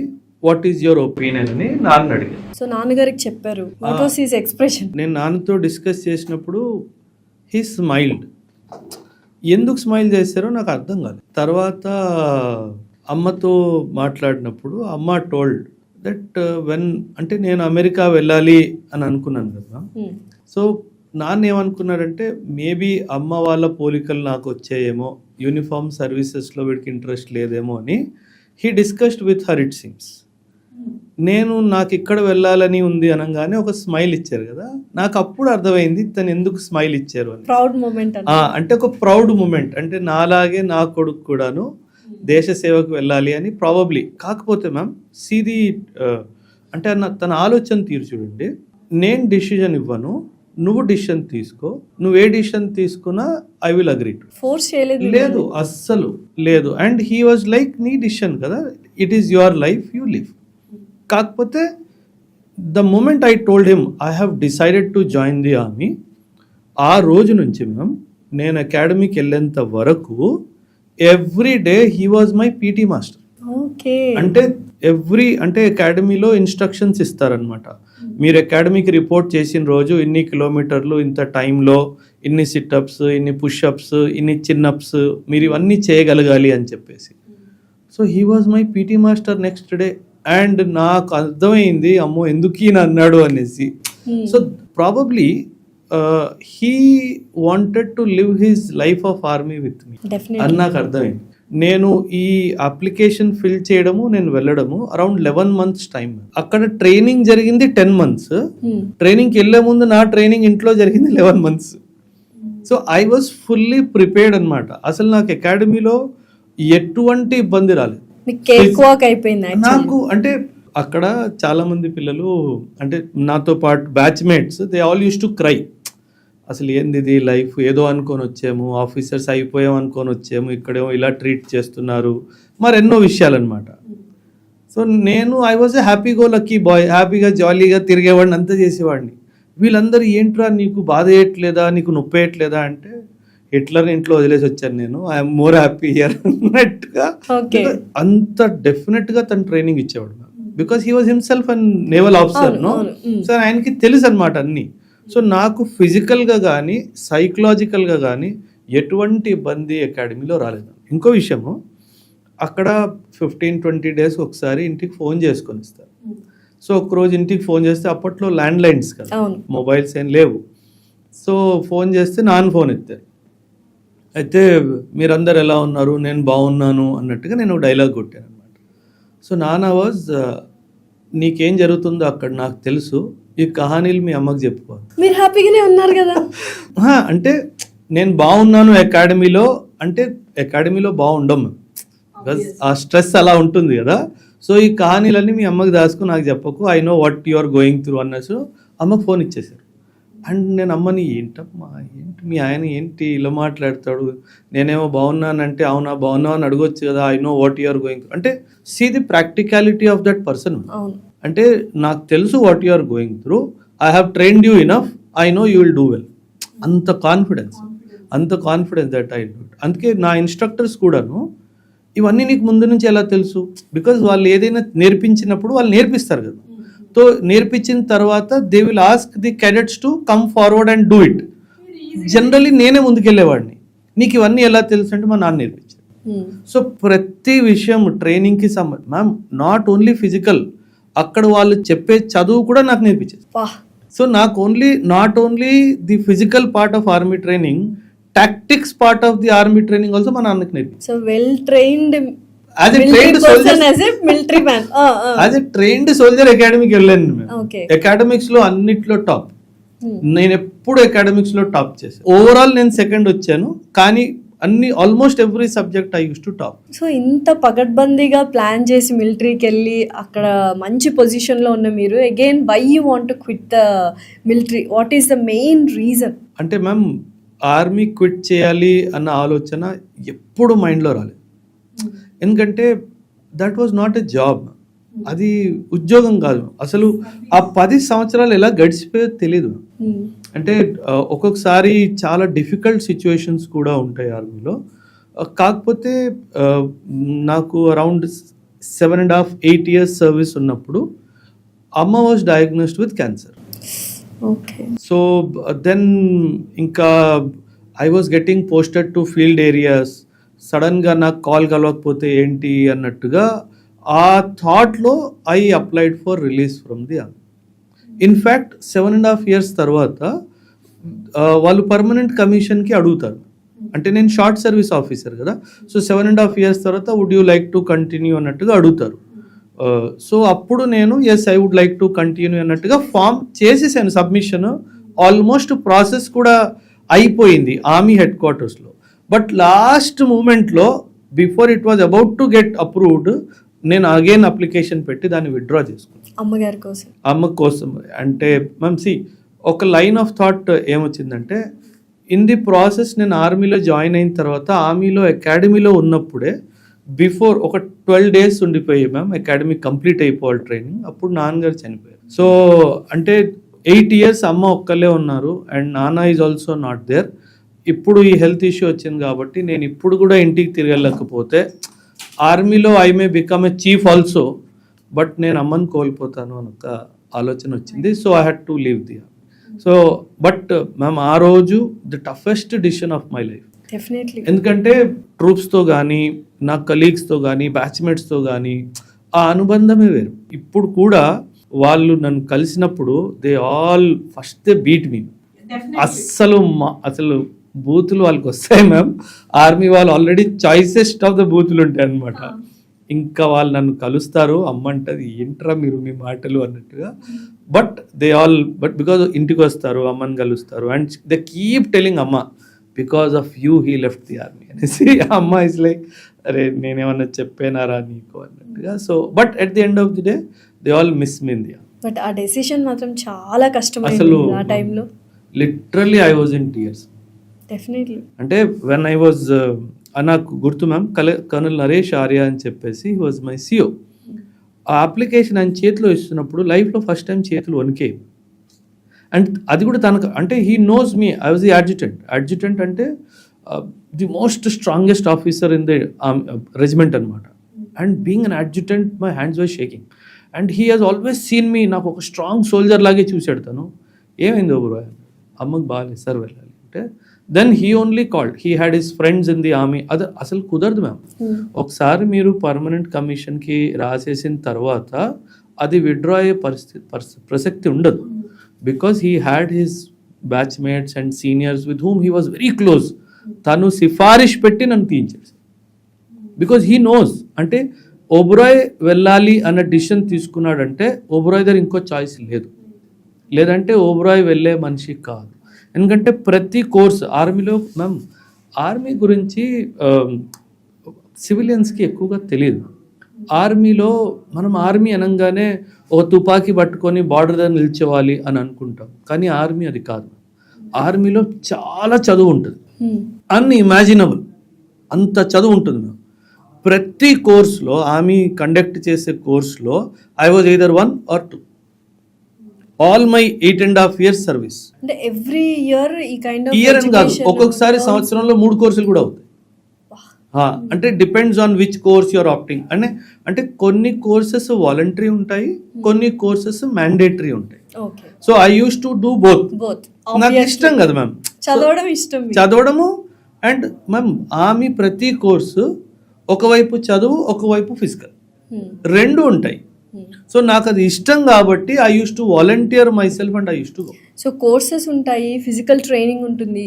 వాట్ ఈజ్ యువర్ ఒపీనియన్ అని నాన్న అడిగాను.
సో నాన్నగారికి చెప్పారు. What was his expression?
నేను నాన్నతో డిస్కస్ చేసినప్పుడు హీ స్మైల్డ్. ఎందుకు స్మైల్ చేశారో నాకు అర్థం కాదు. తర్వాత అమ్మతో మాట్లాడినప్పుడు అమ్మ టోల్డ్ దట్ వెన్, అంటే నేను అమెరికా వెళ్ళాలి అని అనుకున్నాను కదా. సో నాన్న ఏమనుకున్నారంటే మేబీ అమ్మ వాళ్ళ పోలికలు నాకు వచ్చాయేమో, యూనిఫామ్ సర్వీసెస్లో వీడికి ఇంట్రెస్ట్ లేదేమో అని he discussed with her it seems. నాకు ఇక్కడ వెళ్ళాలని ఉంది అనగానే ఒక స్మైల్ ఇచ్చారు కదా, నాకు అప్పుడు అర్థమైంది తను ఎందుకు స్మైల్ ఇచ్చారు అని.
ప్రౌడ్ మూమెంట్
అంటే ఒక ప్రౌడ్ మూమెంట్. అంటే నాలాగే నా కొడుకు కూడాను దేశ సేవకు వెళ్ళాలి అని ప్రాబబ్లీ. కాకపోతే మ్యామ్ సీది అంటే తన ఆలోచన తీరు చూడండి, నేను డిసిజన్ ఇవ్వను, నువ్వు డిసిషన్ తీసుకో, నువ్వు ఏ డిసిషన్ తీసుకున్నా I will agree to.
Force చేయలేదు,
లేదు అస్సలు లేదు. అండ్ హీ వాజ్ లైక్ నీ డిసిషన్ కదా, it is your life, you live. కాకపోతే the moment I told him I have decided to join the army, ఆ రోజు నుంచి మ్యామ్ నేను అకాడమీకి వెళ్ళేంత వరకు every day he was my PT master.
Okay.
అంటే అంటే అకాడమీలో ఇన్స్ట్రక్షన్స్ ఇస్తారనమాట. మీరు అకాడమీకి రిపోర్ట్ చేసిన రోజు ఇన్ని కిలోమీటర్లు ఇంత టైంలో ఇన్ని సిట్అప్స్, ఇన్ని పుష్అప్స్, ఇన్ని చిన్అప్స్ మీరు ఇవన్నీ చేయగలగాలి అని చెప్పేసి. So he was my PT master next day. And నాకు అర్థమైంది అమ్మో ఎందుకు ఈయన అన్నాడు అనేసి. So probably he wanted to live his life of army with me అని నాకు అర్థమైంది. నేను ఈ అప్లికేషన్ ఫిల్ చేయడము, నేను వెళ్ళడము అరౌండ్ 11 months టైం. అక్కడ ట్రైనింగ్ జరిగింది 10 months. ట్రైనింగ్కి వెళ్ళే ముందు నా ట్రైనింగ్ ఇంట్లో జరిగింది 11 months. So I was fully prepared అనమాట. అసలు నాకు అకాడమీలో ఎటువంటి ఇబ్బంది రాలేదు. నాకు అంటే అక్కడ చాలా మంది పిల్లలు అంటే నాతో పాటు batchmates they all use to cry. అసలు ఏంది ఇది లైఫ్, ఏదో అనుకొని వచ్చాము, ఆఫీసర్స్ అయిపోయాం అనుకొని వచ్చాము, ఇక్కడేమో ఇలా ట్రీట్ చేస్తున్నారు, మరెన్నో విషయాలు అనమాట. సో నేను I was a happy go lucky boy, హ్యాపీగా జాలీగా తిరిగేవాడిని, అంతా చేసేవాడిని. వీళ్ళందరూ ఏంట్రా నీకు బాధ వేయట్లేదా, నీకు నొప్పి వేయట్లేదా అంటే హిట్లర్ ఇంట్లో వదిలేసి వచ్చాను నేను, ఐఎమ్ మోర్ హ్యాపీ హియర్ అన్నట్టుగా. అంత డెఫినెట్గా తను ట్రైనింగ్ ఇచ్చేవాడు because he was himself and naval officer no. సో ఆయనకి తెలుసు అనమాట అన్నీ. సో నాకు ఫిజికల్గా కానీ సైకలాజికల్గా కానీ ఎటువంటి ఇబ్బంది అకాడమీలో రాలేదు. ఇంకో విషయము, అక్కడ 15-20 days ఒకసారి ఇంటికి ఫోన్ చేసుకొని ఇస్తారు. సో ఒకరోజు ఇంటికి ఫోన్ చేస్తే అప్పట్లో ల్యాండ్ లైన్స్ కదా, మొబైల్స్ ఏం లేవు. సో ఫోన్ చేస్తే నాన్న ఫోన్ ఎత్తారు. అయితే మీరందరు ఎలా ఉన్నారు, నేను బాగున్నాను అన్నట్టుగా నేను డైలాగ్ కొట్టాను అనమాట. సో నాన్న వాజ్ నీకేం జరుగుతుందో అక్కడ నాకు తెలుసు, ఈ కహానీలు మీ అమ్మకి చెప్పుకోవాలి.
మీరు హ్యాపీగానే ఉన్నారు కదా.
అంటే నేను బాగున్నాను అకాడమీలో, అంటే అకాడమీలో బాగుండము, ఆ స్ట్రెస్ అలా ఉంటుంది కదా. సో ఈ కహానీలన్నీ మీ అమ్మకి దాచుకుని నాకు చెప్పకు, I know what you are going through అన్నట్టు అమ్మకు ఫోన్ ఇచ్చేసారు. అండ్ నేను అమ్మని ఏంటమ్మా ఏంటి మీ ఆయన ఏంటి ఇలా మాట్లాడతాడు, నేనేమో బాగున్నానంటే అవునా బాగున్నావు అని అడగొచ్చు కదా, I know what you are going through అంటే see the practicality of that person. అంటే నాకు తెలుసు what you are going through, I have trained you enough, I know you will do well. అంత కాన్ఫిడెన్స్ దట్ ఐ డూ. అందుకే నా ఇన్స్ట్రక్టర్స్ కూడాను ఇవన్నీ నీకు ముందు నుంచి ఎలా తెలుసు, బికాజ్ వాళ్ళు ఏదైనా నేర్పించినప్పుడు వాళ్ళు నేర్పిస్తారు కదా. సో నేర్పించిన తర్వాత they will ask the cadets to come forward and do it. Generally నేనే ముందుకెళ్ళేవాడిని, నీకు ఇవన్నీ ఎలా తెలుసు అంటే మా నాన్న నేర్పించారు. సో ప్రతి విషయం ట్రైనింగ్కి సంబంధించి మ్యామ్, నాట్ ఓన్లీ ఫిజికల్, అక్కడ వాళ్ళు చెప్పే చదువు కూడా నాకు నేర్పించేది. సో నాకు not only the physical part of army training, tactics part of the army training also మా నాన్నకి నేర్పించారు.
So well trained
as a trained soldier అకాడమీకి వెళ్ళాను మేము. అకాడమిక్స్ లో అన్నిట్లో టాప్. నేను ఎప్పుడు అకాడమిక్స్ లో టాప్ చేశాను. ఓవరాల్ నేను సెకండ్ వచ్చాను, కానీ అన్ని almost every subject I use to top.
So ఇంత పగడ్బందీగా ప్లాన్ చేసి మిలిటరీకి వెళ్ళి అక్కడ మంచి పొజిషన్ లో ఉన్న మీరు again why you want to quit the military, what is the main reason?
అంటే మ్యామ్ ఆర్మీ క్విట్ చేయాలి అన్న ఆలోచన ఎప్పుడు మైండ్లో రాలేదు. ఎందుకంటే that was not a job, అది ఉద్యోగం కాదు. అసలు ఆ 10 సంవత్సరాలు ఎలా గడిచిపోయో తెలీదు. అంటే ఒక్కొక్కసారి చాలా డిఫికల్ట్ సిచ్యువేషన్స్ కూడా ఉంటాయి ఆర్మీలో. కాకపోతే నాకు అరౌండ్ 7.5-8 years సర్వీస్ ఉన్నప్పుడు అమ్మ was diagnosed with cancer. So then ఇంకా I was getting posted to field areas. సడన్గా నాకు కాల్ కలవకపోతే ఏంటి అన్నట్టుగా ఆ థాట్లో I applied for release from the army. In fact 7.5 years తర్వాత వాళ్ళు పర్మనెంట్ కమిషన్కి అడుగుతారు. అంటే నేను షార్ట్ సర్వీస్ ఆఫీసర్ కదా, సో 7.5 years తర్వాత would you like to continue అన్నట్టుగా అడుగుతారు. సో అప్పుడు నేను yes I would like to continue అన్నట్టుగా ఫామ్ చేసేసాను సబ్మిషన్. ఆల్మోస్ట్ ప్రాసెస్ కూడా అయిపోయింది ఆర్మీ హెడ్ క్వార్టర్స్లో. బట్ లాస్ట్ మూమెంట్లో before it was about to get approved, నేను అగైన్ అప్లికేషన్ పెట్టి దాన్ని విత్డ్రా చేసుకున్నాను అమ్మ కోసం. అంటే మ్యామ్ సి ఒక లైన్ ఆఫ్ థాట్ ఏమొచ్చిందంటే, ఇన్ ది ప్రాసెస్ నేను ఆర్మీలో జాయిన్ అయిన తర్వాత ఆర్మీలో అకాడమీలో ఉన్నప్పుడే బిఫోర్ ఒక 12 days ఉండిపోయి మ్యామ్ అకాడమీ కంప్లీట్ అయిపోవాలి ట్రైనింగ్, అప్పుడు నాన్నగారు చనిపోయారు. సో అంటే 8 years అమ్మ ఒక్కలే ఉన్నారు అండ్ నాన్న ఈజ్ ఆల్సో నాట్ దేర్. ఇప్పుడు ఈ హెల్త్ ఇష్యూ వచ్చింది కాబట్టి నేను ఇప్పుడు కూడా ఇంటికి తిరగలేకపోతే ఆర్మీలో I may become a chief also, but నేను అమ్మని కోల్పోతాను అని ఒక ఆలోచన వచ్చింది. So I had to leave the army. So but ma'am ఆ రోజు the toughest decision of my life.
Definitely.
ఎందుకంటే ట్రూప్స్తో కానీ, నా కలీగ్స్తో కానీ, బ్యాచ్మేట్స్తో కానీ ఆ అనుబంధమే వేరు. ఇప్పుడు కూడా వాళ్ళు నన్ను కలిసినప్పుడు they all first they beat me. అసలు బూతులు వాళ్ళకి వస్తాయి మ్యామ్. ఆర్మీ వాళ్ళు ఆల్రెడీ చాయిసెస్ట్ ఆఫ్ ద బూతులు ఉంటాయి అనమాట. ఇంకా వాళ్ళు నన్ను కలుస్తారు, అమ్మ అంటది ఏంట్రా మీరు మీ మాటలు అన్నట్టుగా. బట్ బికాజ్ ఇంటికి వస్తారు, అమ్మని కలుస్తారు, అండ్ దే కీప్ టెలింగ్ అమ్మ because of you he left the army అనేసి. అమ్మ ఇస్ లైక్ అరే నేనేమన్నా చెప్పానారా నీకు అన్నట్టుగా. So but at the end of the day they all miss me in the army.
But ఆ డెసిషన్ మాత్రం చాలా కష్టమైంది
అసలు
ఆ టైంలో.
Literally I was in tears.
Definitely.
అంటే వెన్ ఐ వాజ్ నాకు గుర్తు మ్యామ్, కర్నల్ నరేష్ ఆర్య అని చెప్పేసి హీ వాజ్ మై సిఓ. ఆ అప్లికేషన్ ఆయన చేతిలో ఇస్తున్నప్పుడు లైఫ్లో ఫస్ట్ టైం చేతులు వణికే. అండ్ అది కూడా తనకు అంటే he knows me, I was the adjutant అంటే the most strongest officer in the regiment అనమాట. And being an adjutant my hands were shaking. And he has always seen me, నాకు ఒక స్ట్రాంగ్ సోల్జర్ లాగే చూశాడు తను. ఏమైంది బ్రో, అమ్మకి బాగాలేదు సార్ వెళ్ళాలి అంటే then he only called, he had his friends in the army. అది అసలు కుదరదు మ్యామ్. ఒకసారి మీరు పర్మనెంట్ కమిషన్కి రాసేసిన తర్వాత అది విత్డ్రా అయ్యే ప్రసక్తి ఉండదు. Because he had his batchmates and seniors with whom he was very close. తను సిఫారిష్ పెట్టి నన్ను తీయించాడు. బికాజ్ హీ నోస్, అంటే ఓబరాయ్ వెళ్ళాలి అన్న డిసిషన్ తీసుకున్నాడంటే ఓబరాయ్ దగ్గర ఇంకో చాయిస్ లేదు, లేదంటే ఓబరాయ్ వెళ్ళే మనిషి కాదు. ఎందుకంటే ప్రతి కోర్స్ ఆర్మీలో మ్యామ్, ఆర్మీ గురించి సివిలియన్స్కి ఎక్కువగా తెలియదు. ఆర్మీలో మనం ఆర్మీ అనగానే ఒక తుపాకీ పట్టుకొని బార్డర్ దగ్గర నిల్చోవాలి అని అనుకుంటాం, కానీ ఆర్మీ అది కాదు. ఆర్మీలో చాలా చదువు ఉంటుంది, అన్ఇమాజినబుల్ అంత చదువు ఉంటుంది మ్యామ్. ప్రతి కోర్సులో ఆర్మీ కండక్ట్ చేసే కోర్సులో I was either 1 or 2. All my 8.5 years service.
అంటే ఎవ్రీ ఇయర్ ఈ కైండ్ ఆఫ్
ఇయర్ అని కాదు, ఒక్కొక్కసారి సంవత్సరంలో 3 కోర్సులు కూడా అవుతాయి. అంటే depends on which course you're opting. అంటే కొన్ని కోర్సెస్ వాలంటరీ ఉంటాయి, కొన్ని కోర్సెస్ మ్యాండేటరీ ఉంటాయి. So I use to do both. నాకు ఇష్టం కదా మ్యామ్ చదవడము. అండ్ మ్యామ్ ఆమె ప్రతి కోర్సు ఒకవైపు చదువు, ఒకవైపు ఫిజికల్, రెండు ఉంటాయి. సో నాకు అది ఇష్టం కాబట్టి I use to volunteer my self and I use to go.
So courses ఉంటాయి, ఫిజికల్ ట్రైనింగ్ ఉంటుంది.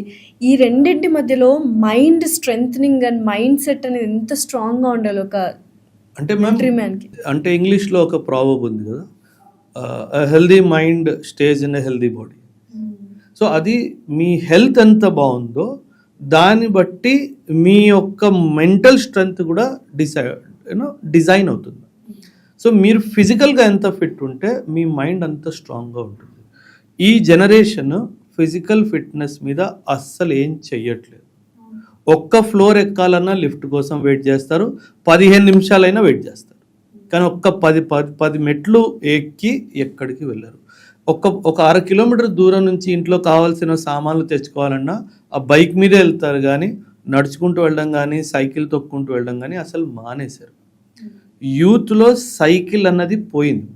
ఈ రెండింటి మధ్యలో mind strengthening and mind set అనేది ఎంత స్ట్రాంగ్గా ఉండాలి ఒక
అంటే మ్యామ్కి. అంటే ఇంగ్లీష్లో ఒక ప్రావర్బ్ ఉంది కదా, healthy mind stage in a healthy body. So అది మీ హెల్త్ ఎంత బాగుందో దాన్ని బట్టి మీ యొక్క మెంటల్ స్ట్రెంగ్త్ కూడా డిజైన్ అవుతుంది. సో మీరు ఫిజికల్గా ఎంత ఫిట్ ఉంటే మీ మైండ్ అంత స్ట్రాంగ్గా ఉంటుంది. ఈ జనరేషన్ ఫిజికల్ ఫిట్నెస్ మీద అస్సలు ఏం చెయ్యట్లేదు. ఒక్క ఫ్లోర్ ఎక్కాలన్నా లిఫ్ట్ కోసం వెయిట్ చేస్తారు, 15 నిమిషాలైనా వెయిట్ చేస్తారు, కానీ ఒక్క 10 మెట్లు ఎక్కి ఎక్కడికి వెళ్ళరు. ఒక 1/2 కిలోమీటర్ దూరం నుంచి ఇంట్లో కావాల్సిన సామాన్లు తెచ్చుకోవాలన్నా ఆ బైక్ మీదే వెళ్తారు, కానీ నడుచుకుంటూ వెళ్ళడం కానీ సైకిల్ తొక్కుంటూ వెళ్ళడం కానీ అసలు మానేశారు. యూత్లో సైకిల్ అన్నది పోయింది.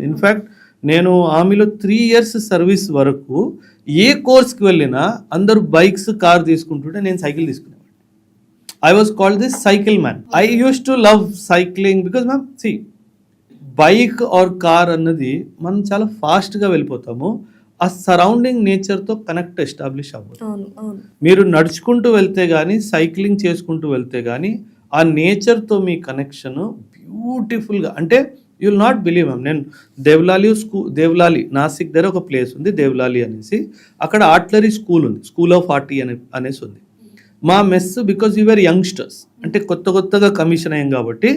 ఇన్ఫ్యాక్ట్ నేను ఆర్మీలో 3 years సర్వీస్ వరకు ఏ కోర్స్కి వెళ్ళినా అందరూ బైక్స్, కార్ తీసుకుంటుంటే నేను సైకిల్ తీసుకునేవాడిని. I was called this cycle man. I use to love cycling because ma'am see bike or car అన్నది మనం చాలా ఫాస్ట్గా వెళ్ళిపోతాము, ఆ సరౌండింగ్ నేచర్తో కనెక్ట్ ఎస్టాబ్లిష్ అవ్వదు. మీరు నడుచుకుంటూ వెళ్తే కానీ సైక్లింగ్ చేసుకుంటూ వెళ్తే కానీ ఆ నేచర్తో మీ కనెక్షన్ బ్యూటిఫుల్గా, అంటే you will not believe ma'am. నేను దేవ్లాలి నాసిక్ దగ్గర ఒక ప్లేస్ ఉంది దేవ్లాలి అనేసి, అక్కడ ఆర్టిలరీ స్కూల్ ఉంది, స్కూల్ ఆఫ్ ఆర్టీ అనేసి ఉంది. మా మెస్ బికాజ్ యూఆర్ యంగ్స్టర్స్, అంటే కొత్తగా కమిషన్ అయ్యాం కాబట్టి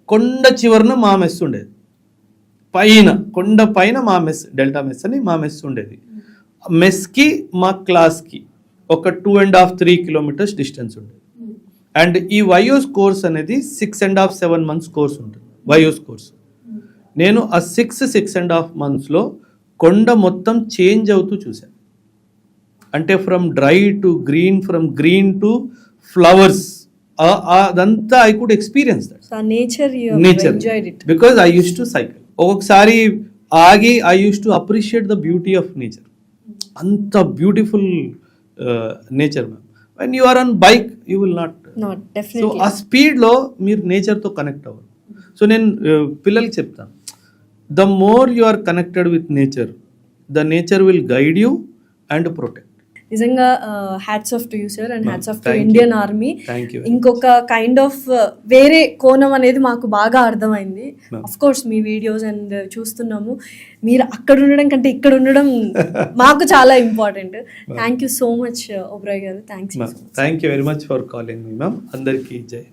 కొండ చివరన మా మెస్ ఉండేది, కొండ పైన మా మెస్, డెల్టా మెస్ అని మా మెస్ ఉండేది. మెస్కి మా క్లాస్కి ఒక 2.5-3 kilometers డిస్టెన్స్ ఉండేది. అండ్ ఈ వైయోస్ కోర్స్ అనేది 6.5-7 months కోర్స్ ఉంటుంది, వైయోస్ కోర్స్. నేను ఆ 6.5 monthsలో కొండ మొత్తం చేంజ్ అవుతూ చూశాను. అంటే from dry to green, from green to flowers, అదంతా I could experience that
so ఆ nature
nature
enjoyed it.
Because I use to cycle. ఒక్కొక్కసారి ఆగి I use to appreciate the beauty of nature. అంత beautiful nature ma'am. When you are on bike you will not.
Not
so
definitely.
ఆ స్పీడ్లో మీరు నేచర్తో కనెక్ట్ అవ్వరు. సో నేను పిల్లలకి చెప్తాను, the more you are connected with nature, the nature will guide you and protect.
నిజంగా hats off to you sir and hats off to
Thank you.
Indian army.
Thank you.
ఇంకొక కైండ్ ఆఫ్ వేరే కోణం అనేది మాకు బాగా అర్థమైంది.
Ma'am.
అఫ్ కోర్స్ మీ వీడియోస్ అండ్ చూస్తున్నాము, మీరు అక్కడ ఉండడం కంటే ఇక్కడ ఉండడం మాకు చాలా important. Thank you so much Oberoi garu. Thanks.
Thank you very much for calling me ma'am. అందరికీ జై.